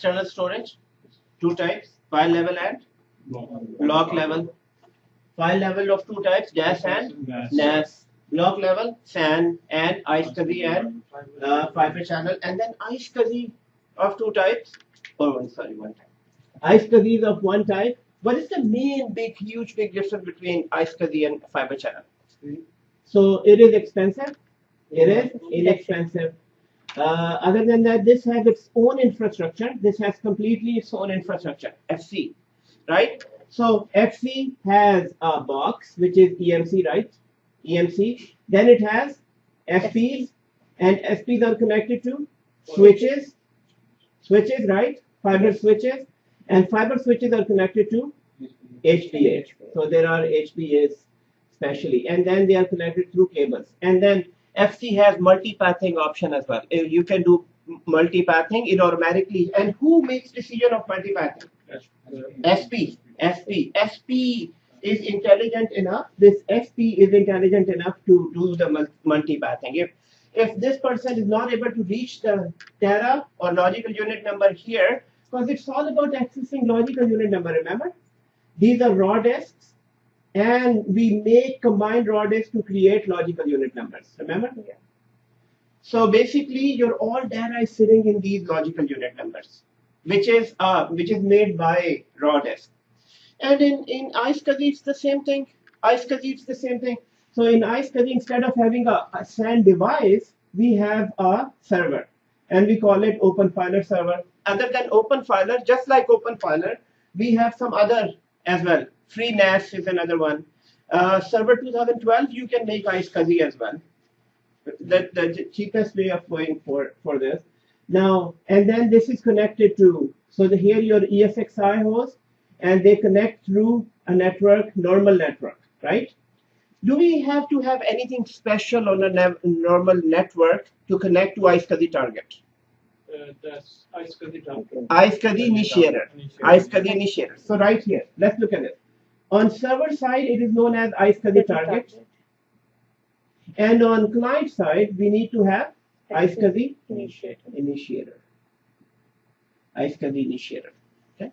external storage? Two types, file level and block level. File level of two types, DAS and NAS. Block level, SAN and iSCSI and fiber channel. And then iSCSI of two types, or one type. iSCSI is of one type. What is the main huge difference between iSCSI and fiber channel? So it is expensive. It is inexpensive. Other than that, this has its own infrastructure. This has completely its own infrastructure, FC, right? So FC has a box, which is EMC, right? EMC. Then it has SPs, and SPs are connected to switches, right? Fiber switches, and fiber switches are connected to HPA. So there are HPAs specially, and then they are connected through cables. And then FC has multipathing option as well. You can do multipathing, it automatically. And who makes decision of multipathing? SP. SP is intelligent enough. This SP is intelligent enough to do the multipathing. If this person is not able to reach the Tera or logical unit number here, because it's all about accessing logical unit number. Remember, these are raw disks. And we make combined raw disks to create logical unit numbers. Remember? Yeah. So basically, your all data is sitting in these logical unit numbers, which is made by raw disk. And in iSCSI, it's the same thing. So in iSCSI, instead of having a SAN device, we have a server, and we call it OpenFiler server. Other than OpenFiler, just like OpenFiler, we have some other as well. FreeNAS is another one. Server 2012, you can make iSCSI as well. The cheapest way of going for this. Now, and then this is connected to, so here your ESXi host, and they connect through a network, normal network, right? Do we have to have anything special on a normal network to connect to iSCSI target? That's iSCSI target. iSCSI initiator. iSCSI initiator. So right here, let's look at it. On server side, it is known as iSCSI target. And on client side, we need to have iSCSI initiator. iSCSI initiator. Okay.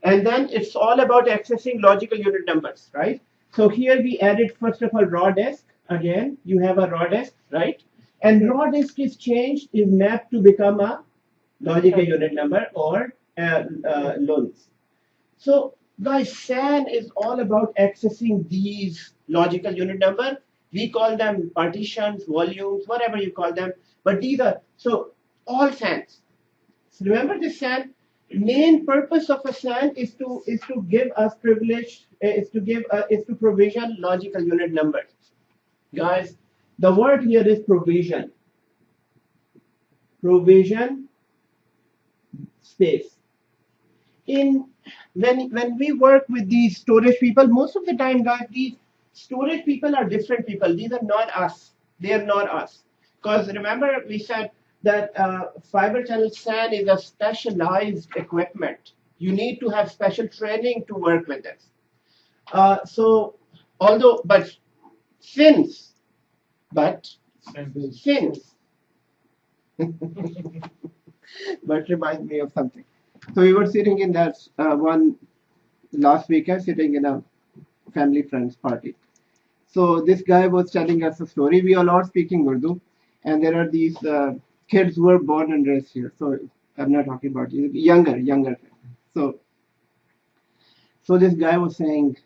And then it's all about accessing logical unit numbers, right? So here we added, first of all, raw disk. Again, you have a raw disk, right? And raw disk is changed, is mapped to become a logical unit number or LUNs. So guys, SAN is all about accessing these logical unit number. We call them partitions, volumes, whatever you call them. But these are, so all SANs. So remember this SAN, main purpose of a SAN is to give us privilege, is to provision logical unit numbers. Guys, the word here is provision. Provision space. When we work with these storage people, most of the time, guys, these storage people are different people. These are not us. They are not us. Because remember, we said that fiber channel SAN is a specialized equipment. You need to have special training to work with this. Since but reminds me of something. So we were sitting in that one last weekend, sitting in a family friends party. So this guy was telling us a story. We are all speaking Urdu, and there are these kids who were born and raised here. So I'm not talking about younger. So this guy was saying,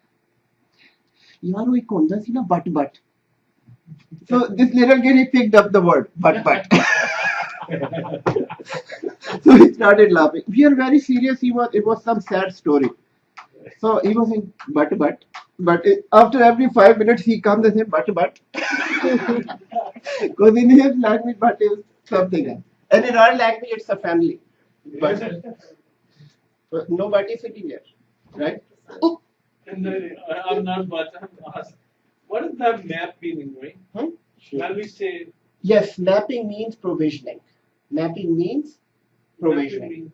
"Yaar, we konda si na but." So this little kid, he picked up the word but. So he started laughing. We are very serious. It was some sad story. So he was saying but after every 5 minutes he comes and says but. Because in his language but is something else. And in our language it's a family. But nobody sitting here, right? I'm not but I'm asked. What is the map meaning, right? When we say yes, mapping means provisioning. Mapping means provisioning.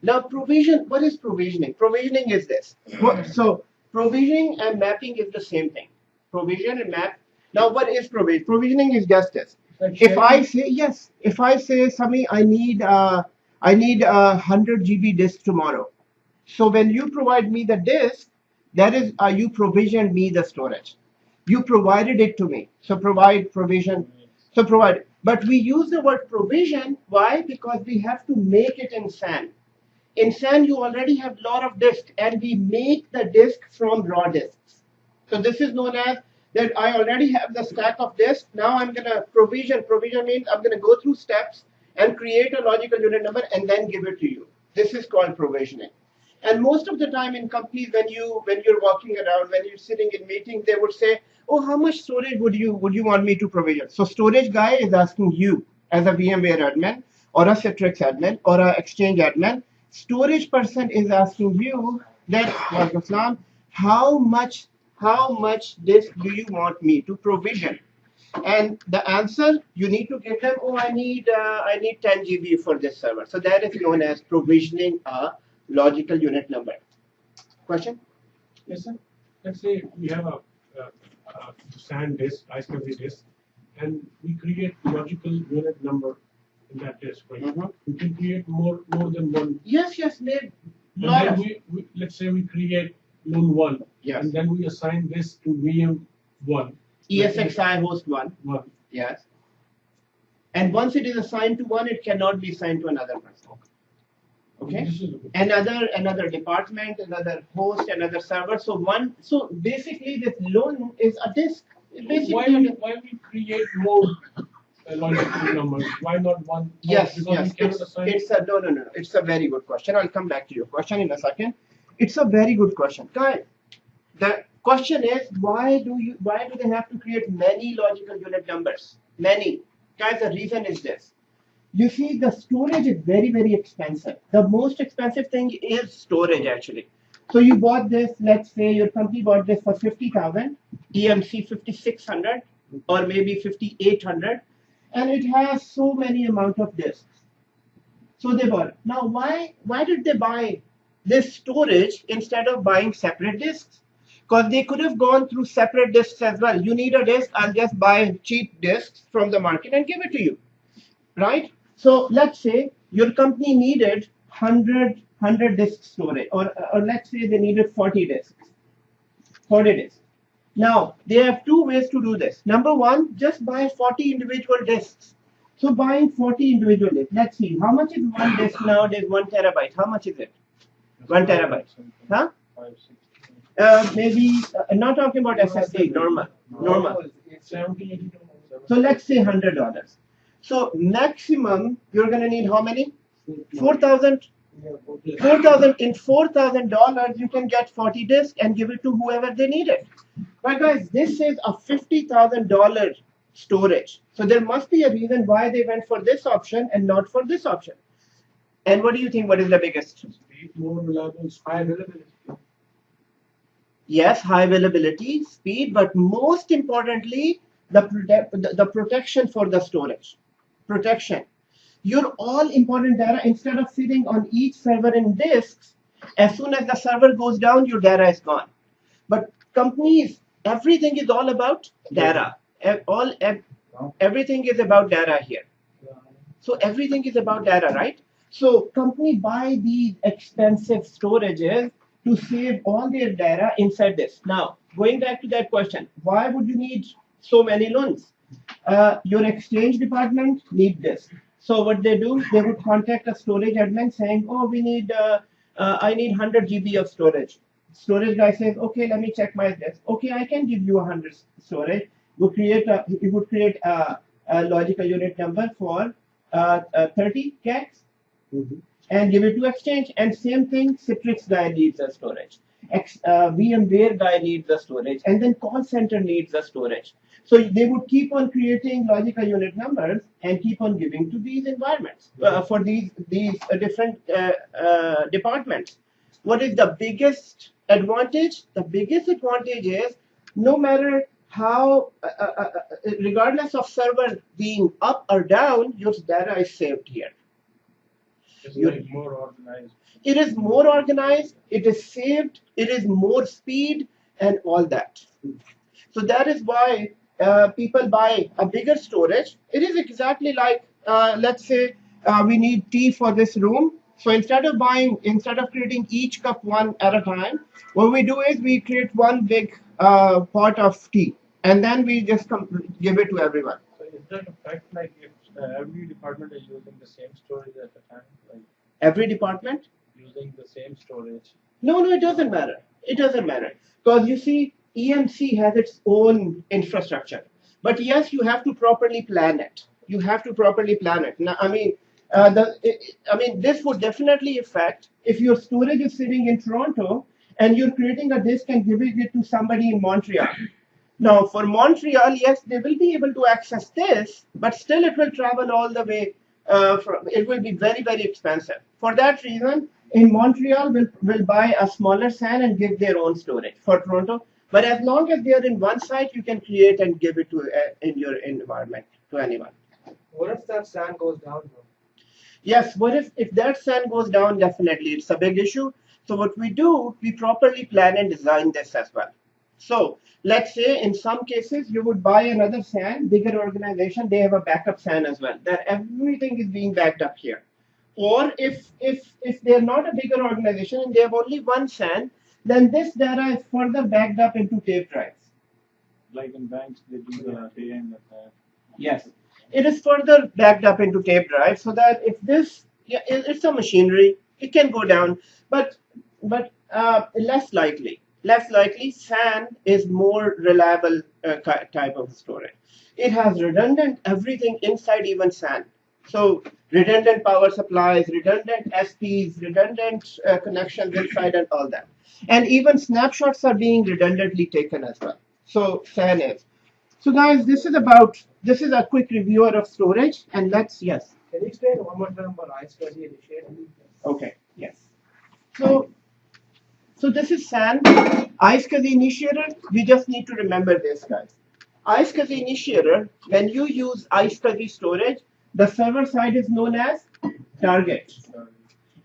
Now, provision. What is provisioning? Provisioning is this. So, provisioning and mapping is the same thing. Provision and map. Now, what is provision? Provisioning is just this. If I say Sami, I need I need a 100 GB disk tomorrow. So when you provide me the disk, that is, you provisioned me the storage. You provided it to me. So provide, provision. So provide. But we use the word provision. Why? Because we have to make it in SAN. In SAN, you already have a lot of disks, and we make the disk from raw disks. So this is known as that I already have the stack of disks. Now I'm going to provision. Provision means I'm going to go through steps and create a logical unit number and then give it to you. This is called provisioning. And most of the time in companies, when you're walking around, when you're sitting in meeting, they would say, "Oh, how much storage would you want me to provision?" So storage guy is asking you as a VMware admin or a Citrix admin or a Exchange admin. Storage person is asking you that, Islam, how much disk do you want me to provision? And the answer you need to give them, oh, I need 10 GB for this server. So that is known as provisioning a logical unit number. Question? Yes, sir. Let's say we have a SAN disk, iSCSI disk, and we create logical unit number in that disk, right? We can create more than one. Yes, And then we let's say we create LUN1, Yes. and then we assign this to VM1. ESXi host 1. One. Yes. And once it is assigned to one, it cannot be assigned to another person. Okay. This is Another department, another host, another server. So basically this LUN is a disk. why we create more logical numbers? Why not one? Yes, Because yes. we cannot assign. No. It's a very good question. I'll come back to your question in a second. It's a very good question. Guys, the question is why do they have to create many logical unit numbers? Many. Guys, the reason is this. You see, the storage is very, very expensive. The most expensive thing is storage, actually. So you bought this, let's say your company bought this for 50,000, EMC 5600, or maybe 5800, and it has so many amount of disks. So they bought it. Now, why did they buy this storage instead of buying separate disks? Because they could have gone through separate disks as well. You need a disk, I'll just buy cheap disks from the market and give it to you, right? So let's say your company needed 100 disk storage, or let's say they needed 40 disks. 40 disks. Now, they have two ways to do this. Number one, just buy 40 individual disks. So buying 40 individual disks, let's see, how much is one disk nowadays, 1 terabyte? How much is it? 1 terabyte. Huh? Maybe, not talking about SSD, normal. 70, 80. So let's say $100. So maximum, you're going to need how many? 4,000. 4,000. In $4,000, you can get 40 disks and give it to whoever they need it. But guys, this is a $50,000 storage. So there must be a reason why they went for this option and not for this option. And what do you think? What is the biggest? Speed, more reliable, high availability. Yes, high availability, speed, but most importantly, the protection for the storage. Protection. Your all important data, instead of sitting on each server in disks, as soon as the server goes down, your data is gone. But companies, everything is all about data. Everything is about data here. So everything is about data, right? So companies buy these expensive storages to save all their data inside this. Now, going back to that question, why would you need so many LUNs? Your exchange department need this. So what they do, they would contact a storage admin saying, oh, I need 100 GB of storage. Storage guy says, okay, let me check my disk. Okay, I can give you 100 storage. It would create a logical unit number for 30 cats and give it to Exchange. And same thing, Citrix guy needs a storage. VMware guy needs a storage. And then call center needs a storage. So they would keep on creating logical unit numbers and keep on giving to these environments for these different departments. What is the biggest advantage? The biggest advantage is no matter how, regardless of server being up or down, your data is saved here. It's like more organized. It is more organized, it is saved, it is more speed and all that. So that is why people buy a bigger storage. It is exactly like, let's say we need tea for this room. So instead of creating each cup one at a time, what we do is we create one big pot of tea, and then we just give it to everyone. So is that a fact like if every department is using the same storage at a time, like Every department? using the same storage? No, it doesn't matter. It doesn't matter because you see, EMC has its own infrastructure. But yes, you have to properly plan it. You have to properly plan it. Now, this would definitely affect if your storage is sitting in Toronto and you're creating a disk and giving it to somebody in Montreal. Now, for Montreal, yes, they will be able to access this, but still it will travel all the way. It will be very, very expensive. For that reason, in Montreal, will buy a smaller SAN and give their own storage. For Toronto, but as long as they are in one site, you can create and give it to in your environment to anyone. What if that SAN goes down though? Yes, what if that SAN goes down? Definitely, it's a big issue. So what we do, we properly plan and design this as well. So let's say in some cases you would buy another SAN, bigger organization, they have a backup SAN as well. That everything is being backed up here. Or if they're not a bigger organization and they have only one SAN, then this data is further backed up into tape drives. Like in banks, they do the day and the Yes, it is further backed up into tape drive so that if this, yeah, it's a machinery, it can go down, but less likely. Less likely, SAN is more reliable type of storage. It has redundant everything inside even SAN. So redundant power supplies, redundant SPs, redundant connections inside and all that. And even snapshots are being redundantly taken as well. So SAN is. So guys, this is a quick reviewer of storage, and yes. Can you explain one more time about iSCSI initiator? Okay, yes. So this is SAN, iSCSI initiator. We just need to remember this, guys. iSCSI initiator, when you use iSCSI storage, the server side is known as target,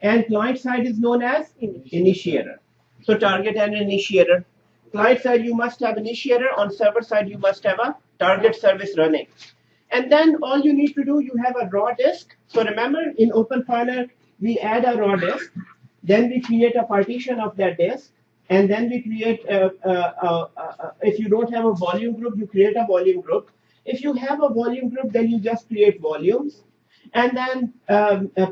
and client side is known as initiator. So target and initiator. Client side, you must have initiator. On server side, you must have a target service running. And then all you need to do, you have a raw disk. So remember, in OpenFiler, we add a raw disk. Then we create a partition of that disk. And then we create, if you don't have a volume group, you create a volume group. If you have a volume group, then you just create volumes. And then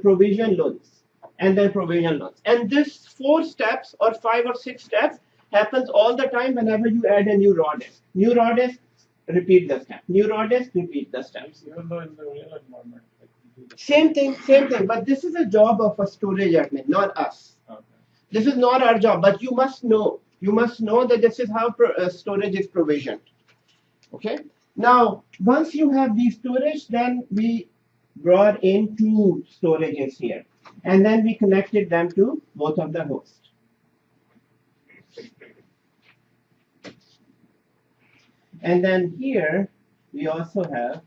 provision loads. And then provision loads. And this 4 steps or 5 or 6 steps happens all the time whenever you add a new raw disk. New raw disk, repeat the step. New raw disk, repeat the steps. Even though in the real environment, like we do the Same thing. But this is a job of a storage admin, not us. Okay. This is not our job, but you must know. You must know that this is how storage is provisioned. Okay. Now, once you have the storage, then we brought in 2 storages here, and then we connected them to both of the hosts. And then here we also have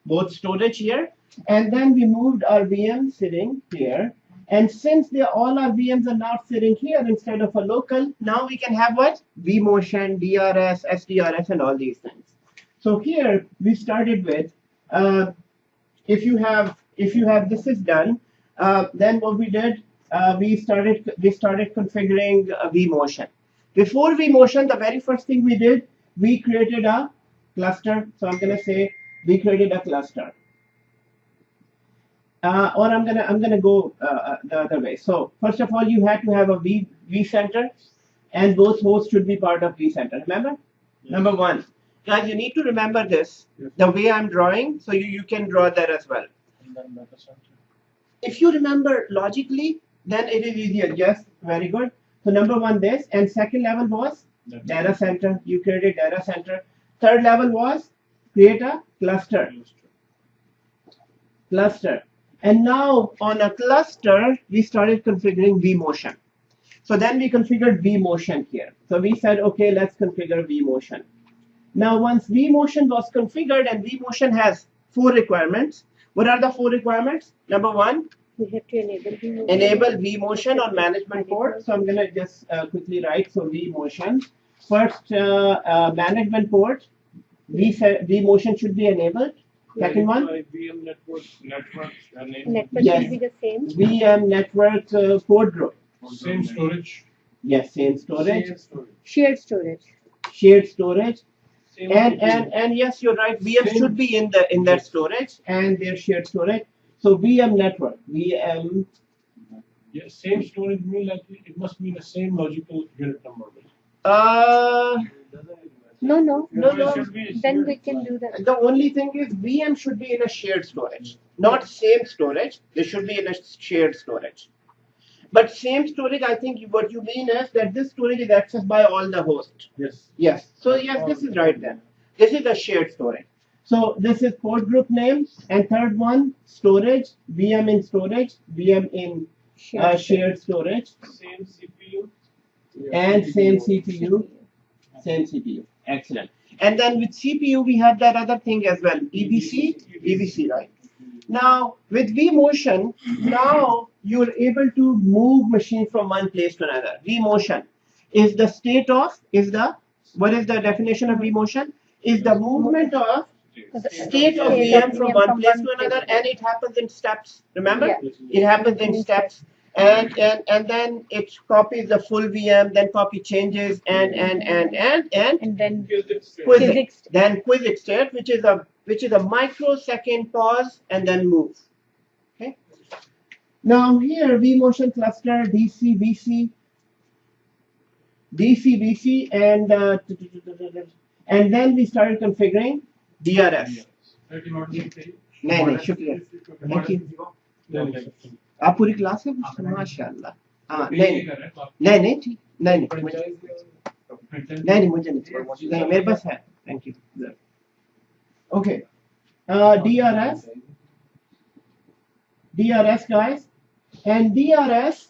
both storage here, and then we moved our VM sitting here. And since all our VMs are now sitting here instead of a local, now we can have what? vMotion, DRS, SDRS, and all these things. So here we started with, if you have this is done, then what we did, we started configuring vMotion. Before vMotion, the very first thing we did, we created a cluster. So I'm gonna say we created a cluster. Or I'm gonna go the other way. So first of all, you had to have a vCenter, and both hosts should be part of vCenter. Remember? Yes. Number 1, guys, you need to remember this. Yes. The way I'm drawing, so you can draw that as well. And then data center. If you remember logically, then it is easier. Yes, very good. So number 1, this, and second level was data center. You created data center. Third level was create a cluster. And now on a cluster, we started configuring vMotion. So then we configured vMotion here. So we said, okay, let's configure vMotion. Now once vMotion was configured, and vMotion has 4 requirements. What are the 4 requirements? Number 1, we have to enable vMotion on management port. So I'm going to just quickly write. So vMotion. First, management port, vMotion should be enabled. Second one, VM networks name. Network Yes. will be the same. VM network code group. Same storage. Yes, same storage, Same storage. Shared storage. shared storage, Same and yes, you're right. VM Same. should be in that storage and their shared storage. So VM network, VM. Yeah, same storage mean like it must be the same logical unit number. Right? No, no. No. It should be Then shared. we can do that. The only thing is VM should be in a shared storage, not same storage. They should be in a shared storage. But same storage, I think what you mean is that this storage is accessed by all the hosts. Yes. Yes. So yes, this is right then. This is a shared storage. So this is port group name, and third one storage, VM in storage, VM in shared storage, Same CPU. and same CPU. Same CPU. Excellent. And then with CPU, we have that other thing as well. EBC, right? Now, with vMotion, now you're able to move machine from one place to another. vMotion is the state of, what is the definition of vMotion? Is the movement of state of VM from one place to another, and it happens in steps. Remember? Yeah. It happens in steps. And then it copies the full VM, then copy changes, and And then Physics. physics. then quiz state, which is a microsecond pause and then move. Okay. Now here vMotion cluster DC-BC, and then we started configuring DRS. नहीं शुक्रिया. Thank you. आप पूरी class है माशाल्लाह. हाँ नहीं ठीक नहीं मुझे नहीं मेरे पास है. Thank you. Okay. DRS guys, and DRS.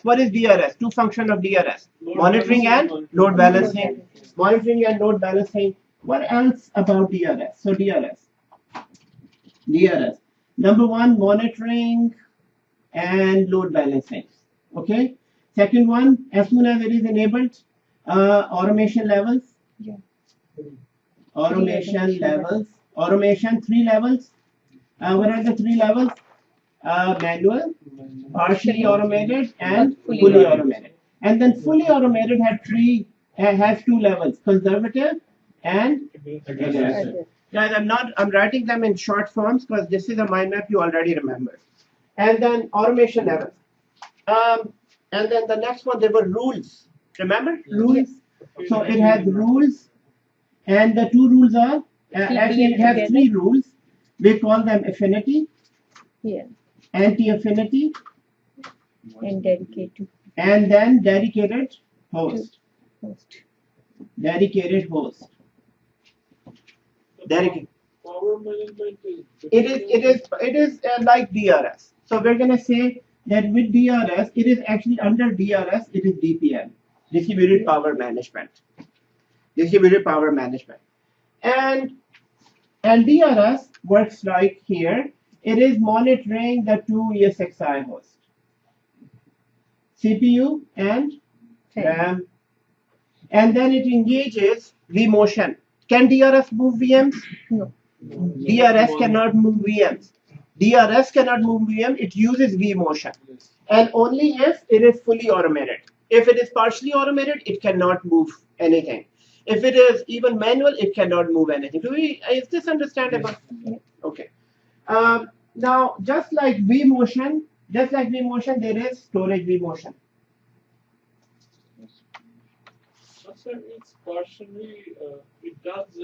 What is DRS? Two functions of DRS: monitoring and load balancing. Monitoring and load balancing. What else about DRS? So DRS. Number one, monitoring and load balancing. Okay. Second one, as soon as it is enabled, automation levels. Yeah. Automation levels. Automation 3 levels. What are the 3 levels? Manual, partially automated, and fully automated. And then fully automated has 2 levels: conservative and aggressive. Guys, I'm writing them in short forms because this is a mind map you already remember. And then automation levels. And then the next one, there were rules. Remember? Rules. So it has rules, and the 2 rules are, actually it has 3 rules. We call them affinity, Yeah. anti-affinity, And dedicated and then dedicated host. host. Dedicated host. Dedicated. Power management is. It is like DRS. So we're gonna say that with DRS, it is actually under DRS. It is DPM, distributed power management. Distributed power management, and DRS works like here. It is monitoring the 2 ESXi hosts, CPU and RAM, and then it engages vMotion. Can DRS move VMs? No. DRS cannot move VMs. DRS cannot move VM. It uses vMotion, and only if it is fully automated. If it is partially automated, it cannot move anything. If it is even manual, it cannot move anything. Is this understandable? Yes. Okay. Now, just like vMotion, there is storage vMotion. Sir, it's partially, it does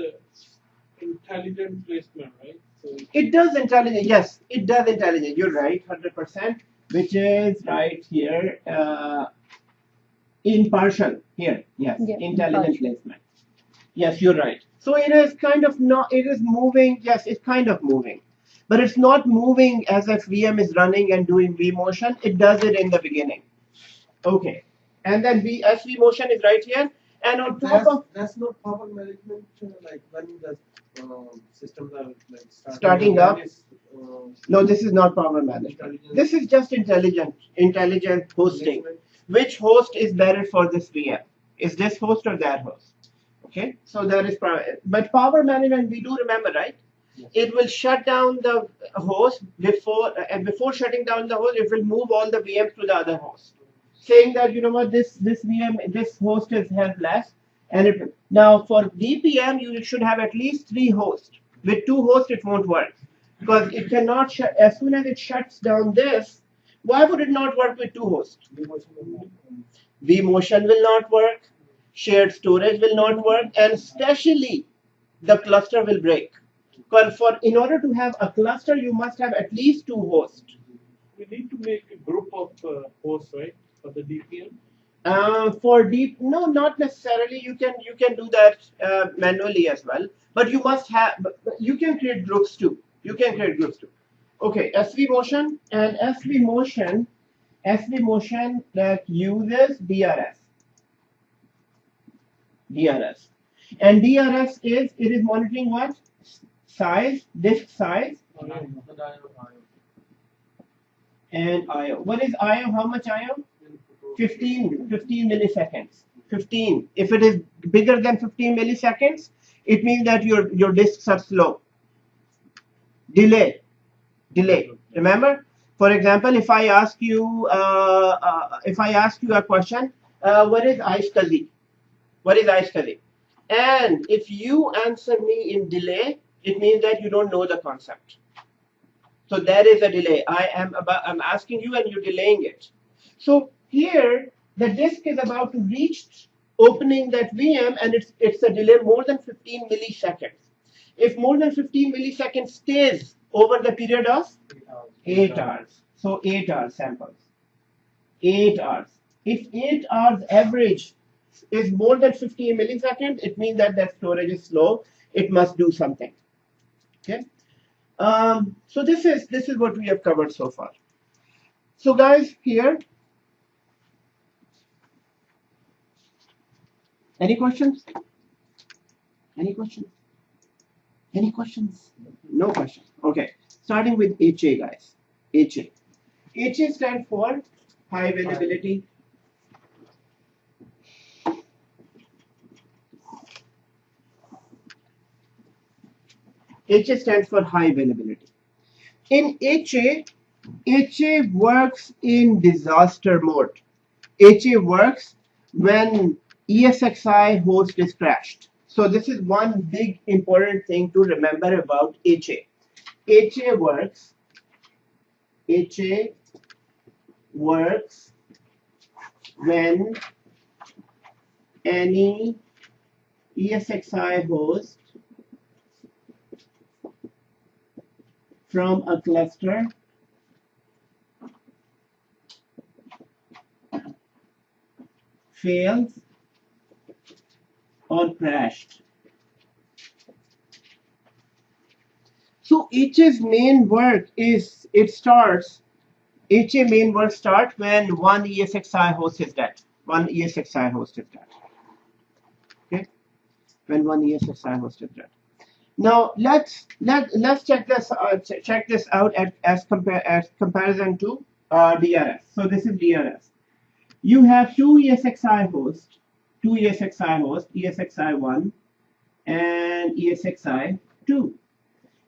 intelligent placement, right? So It does intelligent. Yes, it does intelligent. You're right, 100%. Which is right here. In partial here. Yes, Yeah, intelligent partial. placement. Yes, you're right. So it is kind of not. It is moving. Yes, it's kind of moving, but it's not moving as if VM is running and doing vMotion. It does it in the beginning. Okay, and then vMotion is right here, and on top of That's not power management, like when the systems are like Starting up. Is, no, this is not power management. intelligent This is just intelligent hosting. placement. Which host is better for this VM? Is this host or that host? Okay, so there is but power management we do remember, right? It will shut down the host before, and before shutting down the host, it will move all the VMs to the other host, saying that you know what, this VM, this host has less, and it now for DPM you should have at least 3 hosts. With 2 hosts it won't work because it cannot shut as soon as it shuts down this. Why would it not work with 2 hosts? vMotion will not work, shared storage will not work, and especially the cluster will break. Because in order to have a cluster, you must have at least 2 hosts. We need to make a group of hosts, right, for the DPM. No, not necessarily. You can do that manually as well. But you must have. You can create groups too. Okay, svMotion and svMotion that uses DRS. And DRS is monitoring what? Size, disk size, and IO. What is IO? How much IO? 15 milliseconds. 15. If it is bigger than 15 milliseconds, it means that your disks are slow. Delay. Remember, for example, if I ask you a question, what is iSCSI? And if you answer me in delay, it means that you don't know the concept. So there is a delay. I'm asking you and you're delaying it. So here the disk is about to reach opening that VM, and it's a delay more than 15 milliseconds. If more than 15 milliseconds stays over the period of 8 hours. So 8 hours samples. 8 hours. If 8 hours average is more than 15 milliseconds, it means that storage is slow. It must do something. Okay. So this is what we have covered so far. So guys, here, any questions? No questions. Okay. Starting with HA, guys. HA stands for high availability. HA stands for high availability. In HA works in disaster mode. HA works when ESXi host is crashed. So this is one big important thing to remember about HA. HA works when any ESXi host from a cluster fails or crashed. So HA's main work starts when one ESXi host is dead. Okay, when one ESXi host is dead. Now let's check this out as comparison to DRS. So this is DRS. You have 2 ESXi hosts, ESXi1 and ESXi2,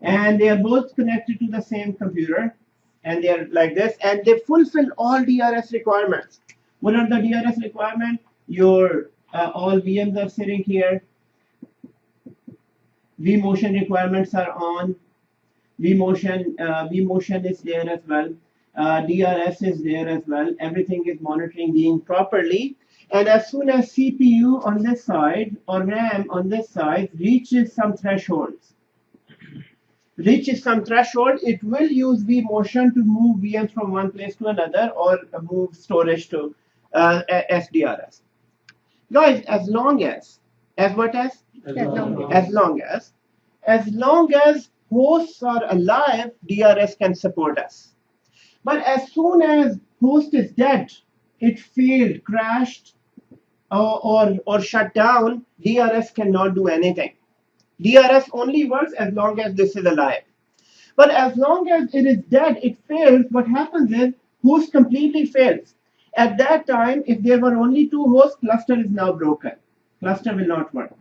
and they are both connected to the same computer, and they are like this, and they fulfill all DRS requirements. What are the DRS requirements? Your all VMs are sitting here. vMotion requirements are on. vMotion is there as well. DRS is there as well. Everything is monitoring being properly. And as soon as CPU on this side or RAM on this side reaches some thresholds, it will use vMotion to move VMs from one place to another or move storage to SDRS. Guys, as long as hosts are alive, DRS can support us. But as soon as host is dead, it failed, crashed, or shut down, DRS cannot do anything. DRS only works as long as this is alive. But as long as it is dead, it fails. What happens is host completely fails. At that time, if there were only 2 hosts, cluster is now broken. Cluster will not work.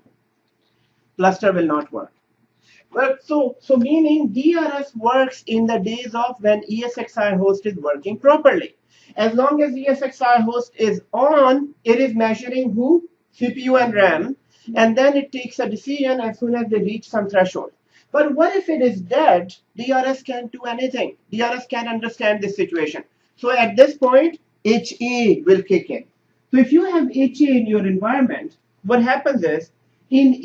cluster will not work. Well, so meaning DRS works in the days of when ESXi host is working properly. As long as ESXi host is on, it is measuring who? CPU and RAM, and then it takes a decision as soon as they reach some threshold. But what if it is dead? DRS can't do anything. DRS can't understand this situation. So at this point, HA will kick in. So if you have HA in your environment, what happens is, in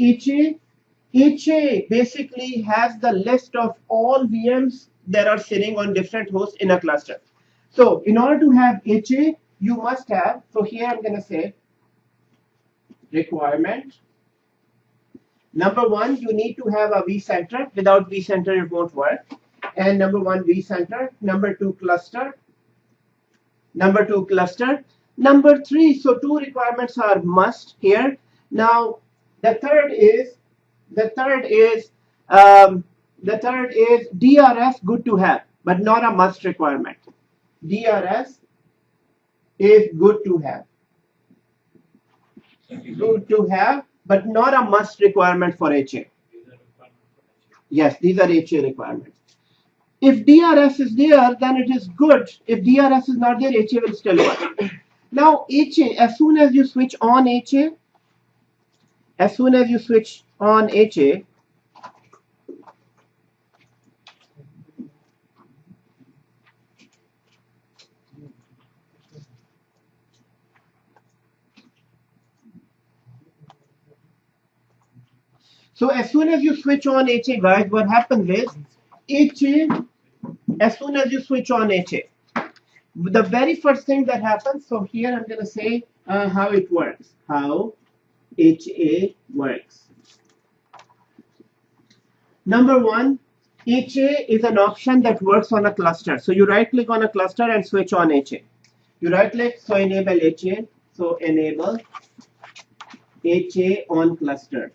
HA basically has the list of all VMs that are sitting on different hosts in a cluster. So in order to have HA, you must have, so here I'm going to say requirement. Number one, you need to have a vCenter. Without vCenter, it won't work. And number one, vCenter. Number two, cluster. Number two, cluster. Number three, so two requirements are must here. Now, the third is DRS good to have, but not a must requirement. DRS is good to have. Good to have, but not a must requirement for HA. Yes, these are HA requirements. If DRS is there, then it is good. If DRS is not there, HA will still work. Now, HA, as soon as you switch on HA, so as soon as you switch on HA, guys, what happens is HA, as soon as you switch on HA, the very first thing that happens, so here I'm going to say how it works, how HA works. Number one, HA is an option that works on a cluster. So you right click on a cluster and switch on HA. You right click, so enable HA. So enable HA on cluster.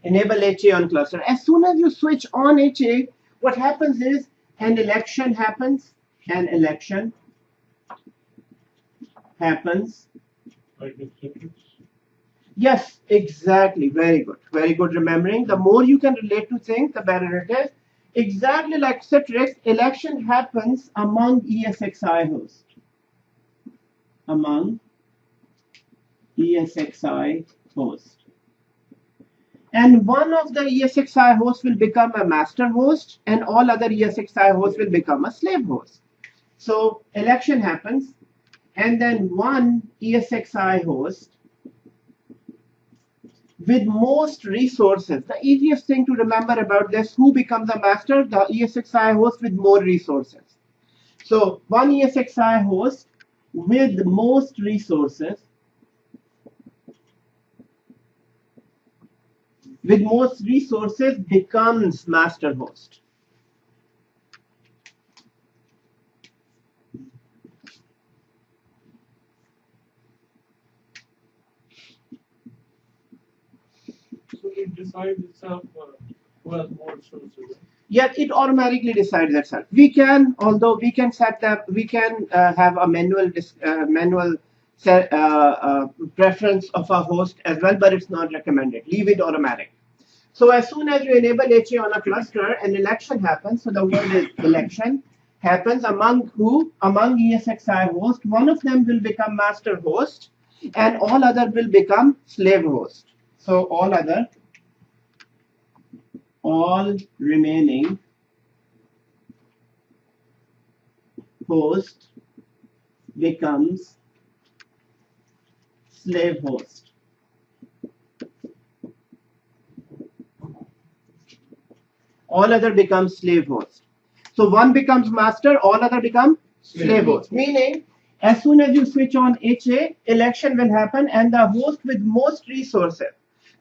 Enable HA on cluster. As soon as you switch on HA, what happens is an election happens. An election happens. Yes, exactly. Very good. Very good remembering. The more you can relate to things, the better it is. Exactly like Citrix, election happens among ESXi hosts. Among ESXi hosts. And one of the ESXi hosts will become a master host, and all other ESXi hosts will become a slave host. So election happens, and then one ESXi host with most resources. The easiest thing to remember about this, who becomes a master? The ESXi host with more resources. So one ESXi host with most resources becomes master host. So it decides itself who has more resources. Yeah, it automatically decides itself. We can, although we can set that, we can have a manual preference of a host as well, but it's not recommended. Leave it automatic. So as soon as you enable HA on a cluster, an election happens. So the word is election happens among who? Among ESXi hosts. One of them will become master host, and all other will become slave host. So all remaining host becomes slave host. All other becomes slave host. So one becomes master, all other become slave host. Meaning, as soon as you switch on HA, election will happen, and the host with most resources.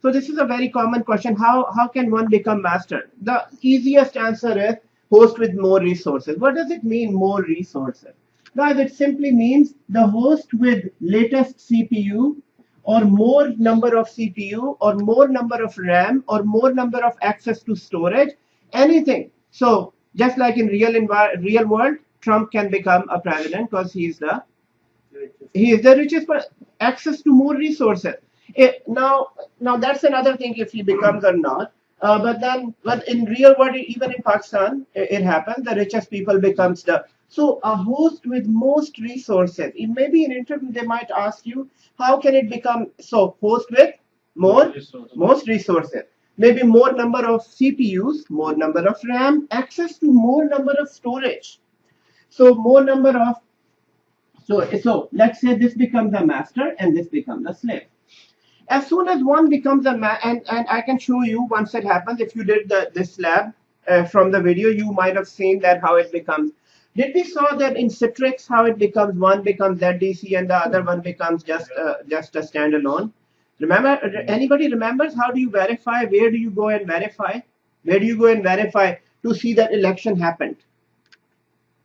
So this is a very common question. How can one become master? The easiest answer is host with more resources. What does it mean, more resources? Guys, it simply means the host with latest CPU, or more number of CPU, or more number of RAM, or more number of access to storage, anything. So just like in real world, Trump can become a president because he is the richest, but access to more resources. Now that's another thing if he becomes or not. But in real world, even in Pakistan, it happens. The richest people becomes the so a host with most resources. Maybe in interview they might ask you how can it become so host with more most resources. Maybe more number of CPUs, more number of RAM, access to more number of storage. So more number of so let's say this becomes a master and this becomes a slave. As soon as one becomes a and I can show you once it happens. If you did this lab from the video, you might have seen that how it becomes. Did we saw that in Citrix how it becomes one becomes ZDC and the other one becomes just a standalone? Remember, anybody remembers how do you verify? Where do you go and verify? Where do you go and verify to see that election happened?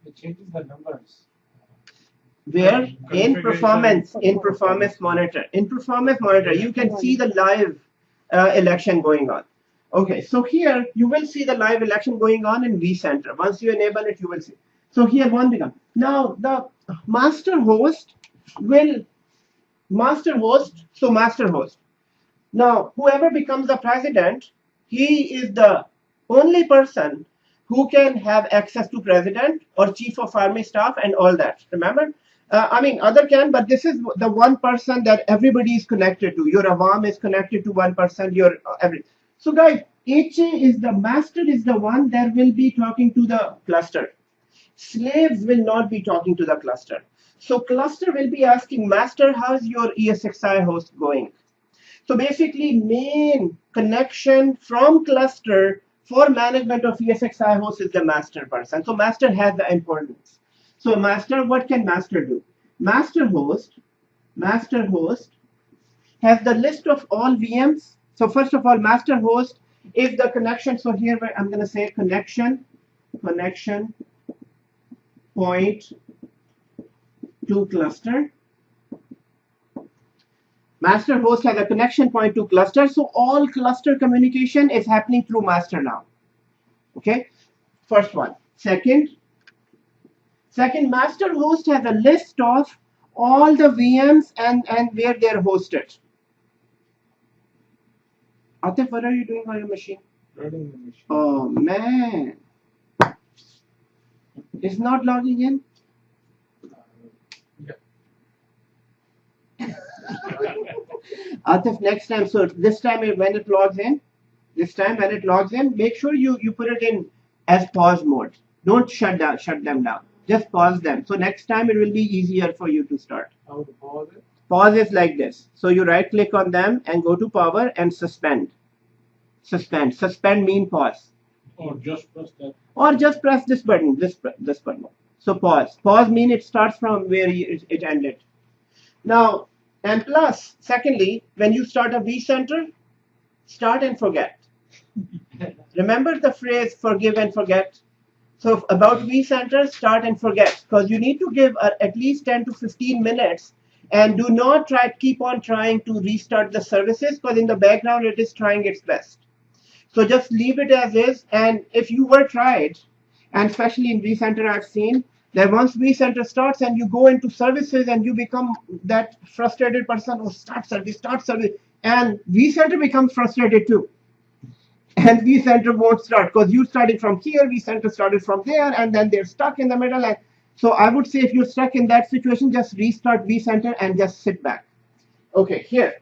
It changes the numbers. Where in performance monitor you can see the live election going on. Okay, so here you will see the live election going on in vCenter. Once you enable it, you will see. So here one becomes now the master host. Now whoever becomes the president, he is the only person who can have access to president or chief of army staff and all that. Remember? I mean, other can, but this is the one person that everybody is connected to. Your Awam is connected to one person. Your every. So, guys, HA is the master is the one that will be talking to the cluster. Slaves will not be talking to the cluster. So, cluster will be asking master, how's your ESXi host going? So, basically, main connection from cluster for management of ESXi host is the master person. So, master has the importance. So master, what can master do? Master host has the list of all VMs. So first of all, master host is the connection. So here I'm going to say connection point to cluster. Master host has a connection point to cluster. So all cluster communication is happening through master now. Okay, first one. Second, master host has a list of all the VMs and where they're hosted. Atif, what are you doing on your machine? Running the machine. Oh man, it's not logging in. Atif, next time. So this time when it logs in, make sure you put it in as pause mode. Don't shut them down. Just pause them. So next time it will be easier for you to start. How to pause it? Pause is like this. So you right click on them and go to power and suspend. Suspend mean pause. Or just press that. Or just press this button, this button. So pause. Pause mean it starts from where it ended. Now, and plus, secondly, when you start a vCenter, start and forget. Remember the phrase forgive and forget? So about vCenter, start and forget, because you need to give at least 10 to 15 minutes and do not keep on trying to restart the services, because in the background it is trying its best. So just leave it as is. And if you were tried, and especially in vCenter I've seen, that once vCenter starts and you go into services and you become that frustrated person who start service, and vCenter becomes frustrated too. And vCenter won't start because you started from here, vCenter started from there, and then they're stuck in the middle. And so I would say if you're stuck in that situation, just restart vCenter and just sit back. Okay, here.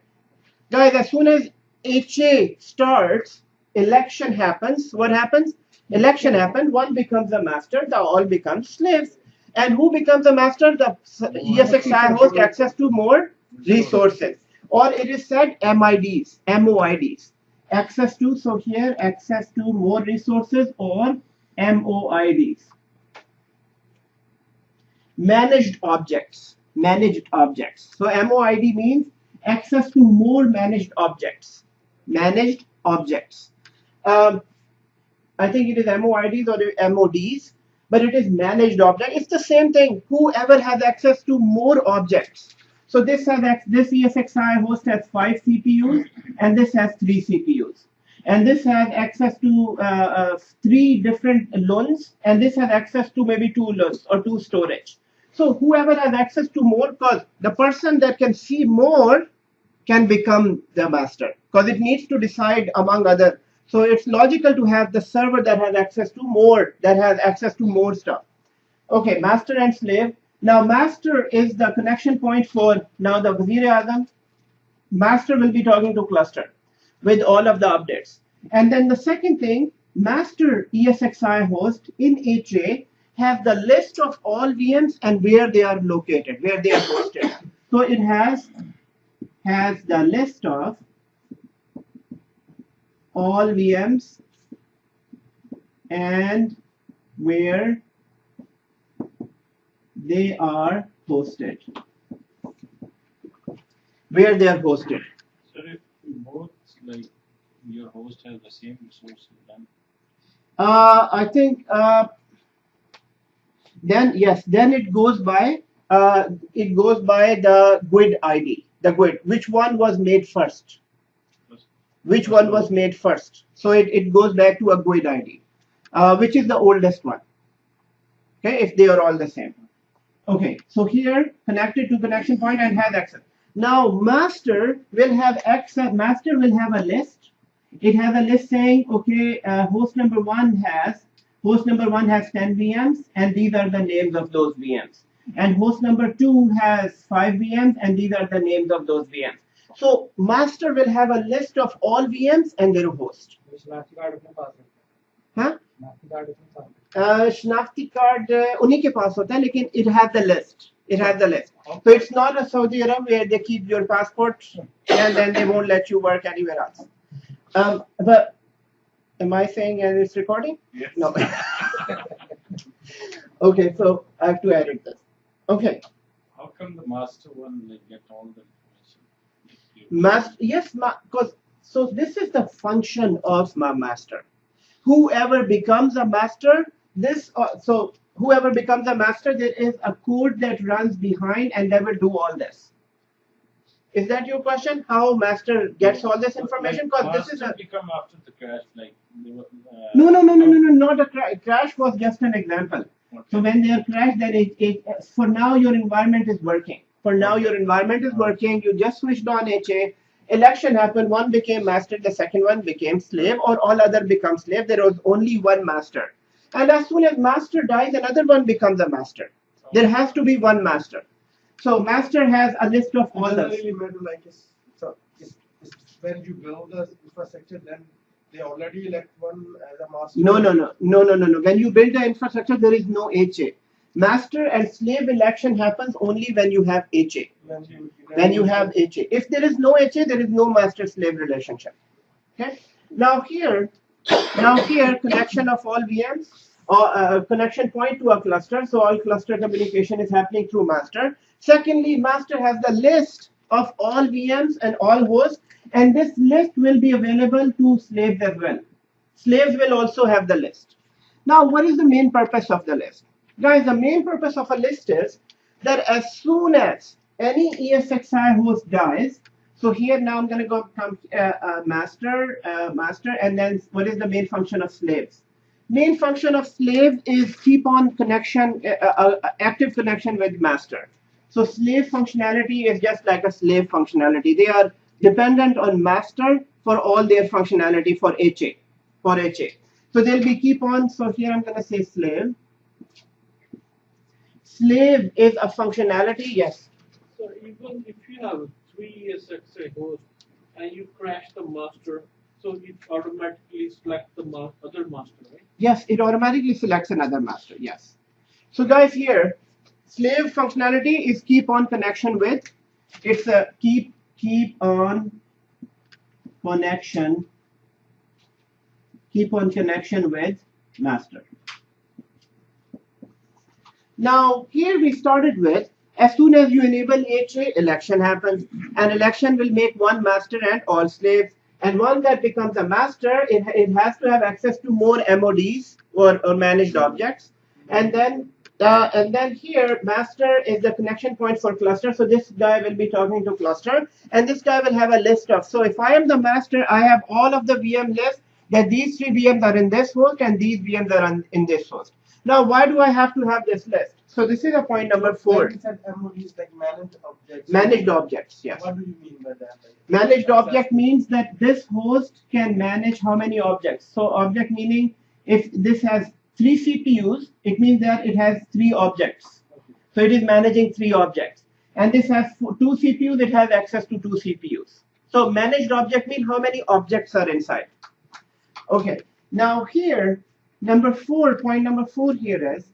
Guys, as soon as HA starts, election happens. What happens? Election happens. One becomes a master, the all becomes slaves. And who becomes a master? The ESXi host access to more resources. Or it is said MIDs, MOIDs. Access to, so here access to more resources or MOIDs. Managed objects. So MOID means access to more managed objects. I think it is MOIDs or MODs, but it is managed object. It's the same thing. Whoever has access to more objects. So this ESXi host has 5 CPUs, and this has 3 CPUs. And this has access to 3 different LUNs, and this has access to maybe 2 LUNs or 2 storage. So whoever has access to more, because the person that can see more can become the master, because it needs to decide among other. So it's logical to have the server that has access to more stuff. Okay, master and slave. Now master is the connection point for now the Wazir-e-Azam. Master will be talking to cluster with all of the updates. And then the second thing, master ESXi host in HA have the list of all VMs and where they are located, where they are hosted. So it has the list of all VMs and where they are hosted. Where they are hosted. So if both like your host has the same resources, then I think then yes, then it goes by the GUID ID, the GUID. Which one was made first? Which one was made first? So it goes back to a GUID ID, which is the oldest one. Okay, if they are all the same. Okay, so here connected to connection point and has access. Now master will have access. Master will have a list. It has a list saying, okay, host number one has 10 VMs, and these are the names of those VMs. And host number 2 has 5 VMs, and these are the names of those VMs. So master will have a list of all VMs and their host. Huh? Shnafti card उन्हीं के पास होता है, लेकिन it has the list. It has the list. So it's not a Saudi Arab where they keep your passport and then they won't let you work anywhere else. But am I saying it's recording? yes. No. Okay, so I have to edit this. Okay. How come the master one like get all the information? Yes, because so this is the function of my master. Whoever becomes a master, whoever becomes a master, there is a code that runs behind and they will do all this. Is that your question? How master gets all this information? Because this is a become after the crash, like they were, no, not a crash. Crash was just an example. okay. So when they are crashed, then for now your environment is working. For now your environment is working. You just switched on HA. Election happened. One became master. The second one became slave, or all other become slave. There was only one master. And as soon as master dies, another one becomes a master. There has to be one master. So master has a list of all doesn't those. really matter, like when you build the infrastructure, then they already elect one as a master. No. When you build the infrastructure, there is no HA. Master and slave election happens only when you have HA. When you have HA. If there is no HA, there is no master-slave relationship. Okay. Now here, connection of all VMs or connection point to a cluster. So all cluster communication is happening through master. Secondly, master has the list of all VMs and all hosts, and this list will be available to slaves as well. Slaves will also have the list. Now, what is the main purpose of the list? Guys, the main purpose of a list is that as soon as any ESXi host dies, so here now I'm going to go come master, and then what is the main function of slaves? Main function of slave is keep on connection, active connection with master. So slave functionality is just like a slave functionality. They are dependent on master for all their functionality for HA. So they'll be keep on. So here I'm going to say slave. Slave is a functionality, yes. So even if you have 3 ESXi hosts and you crash the master, so it automatically selects the other master, right? Yes, it automatically selects another master, yes. So guys, here, slave functionality is keep on connection with, it's a keep on connection with master. Now, here we started with, as soon as you enable HA, election happens. An election will make one master and all slaves. And one that becomes a master, it has to have access to more MODs or managed objects. And then here, master is the connection point for cluster. So this guy will be talking to cluster. And this guy will have a list of, so if I am the master, I have all of the VM lists that these 3 VMs are in this host and these VMs are in this host. Now, why do I have to have this list? So this is a point number 4. Like you said, MOD is like managed objects. Managed objects, yes. What do you mean by that? Like, Managed object means that this host can manage how many objects. So object meaning if this has 3 CPUs, it means that it has 3 objects. So it is managing 3 objects. And this has 2 CPUs, it has access to 2 CPUs. So managed object means how many objects are inside. Okay, now here, point number 4 here is,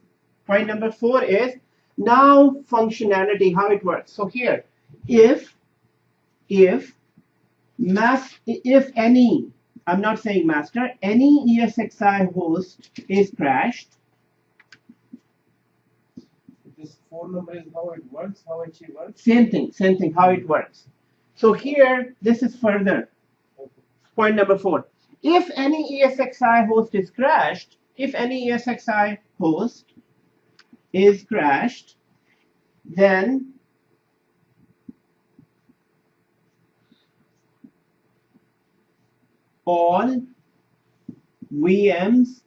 now functionality, how it works. So here, if any, I'm not saying master, any ESXi host is crashed. this phone number is how it works, how it works. Same thing, how it works. So here, this is further. Point number 4. If any ESXi host is crashed, then all VMs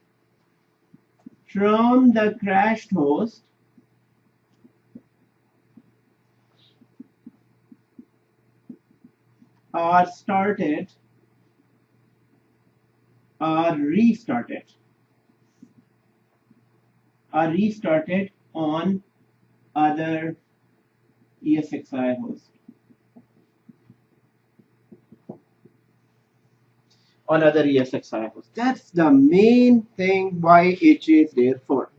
from the crashed host are restarted on other ESXi host. On other ESXi host. That's the main thing why HA is there for.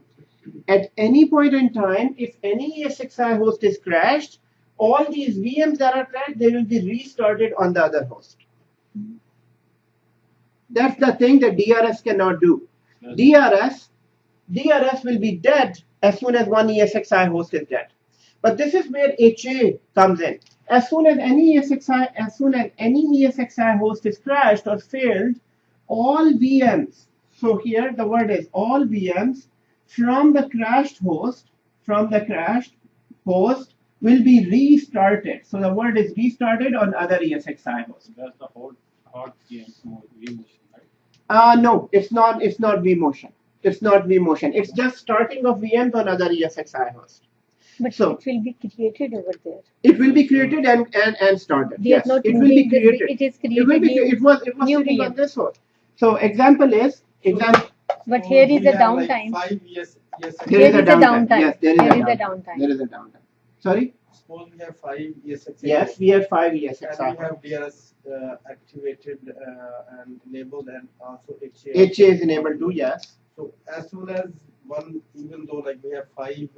At any point in time, if any ESXi host is crashed, all these VMs that are crashed, they will be restarted on the other host. That's the thing that DRS cannot do. DRS will be dead as soon as one ESXi host is dead. But this is where HA comes in. As soon as any ESXi host is crashed or failed, all VMs, so here the word is all VMs from the crashed host will be restarted. So the word is restarted on other ESXi hosts. That's the hot vMotion, right? No, it's not vMotion. It's not vMotion. It's just starting of VMs on other ESXi hosts. But So- it will be created over there. It will be created and started. They are Yes, not it will be moving the- created. it is It will created be. new- It was new sitting on VM. this one. So example is But here is we a have downtime. Like 5 years. There is a downtime. Yes, there is There a is a downtime. downtime. There is a downtime. Sorry. Suppose we have 5 ESXi. Yes, we have 5 And ESXi. we have DRS activated and enabled, and also HA. HA is enabled too. Yes. So as soon as one, even though like we have 5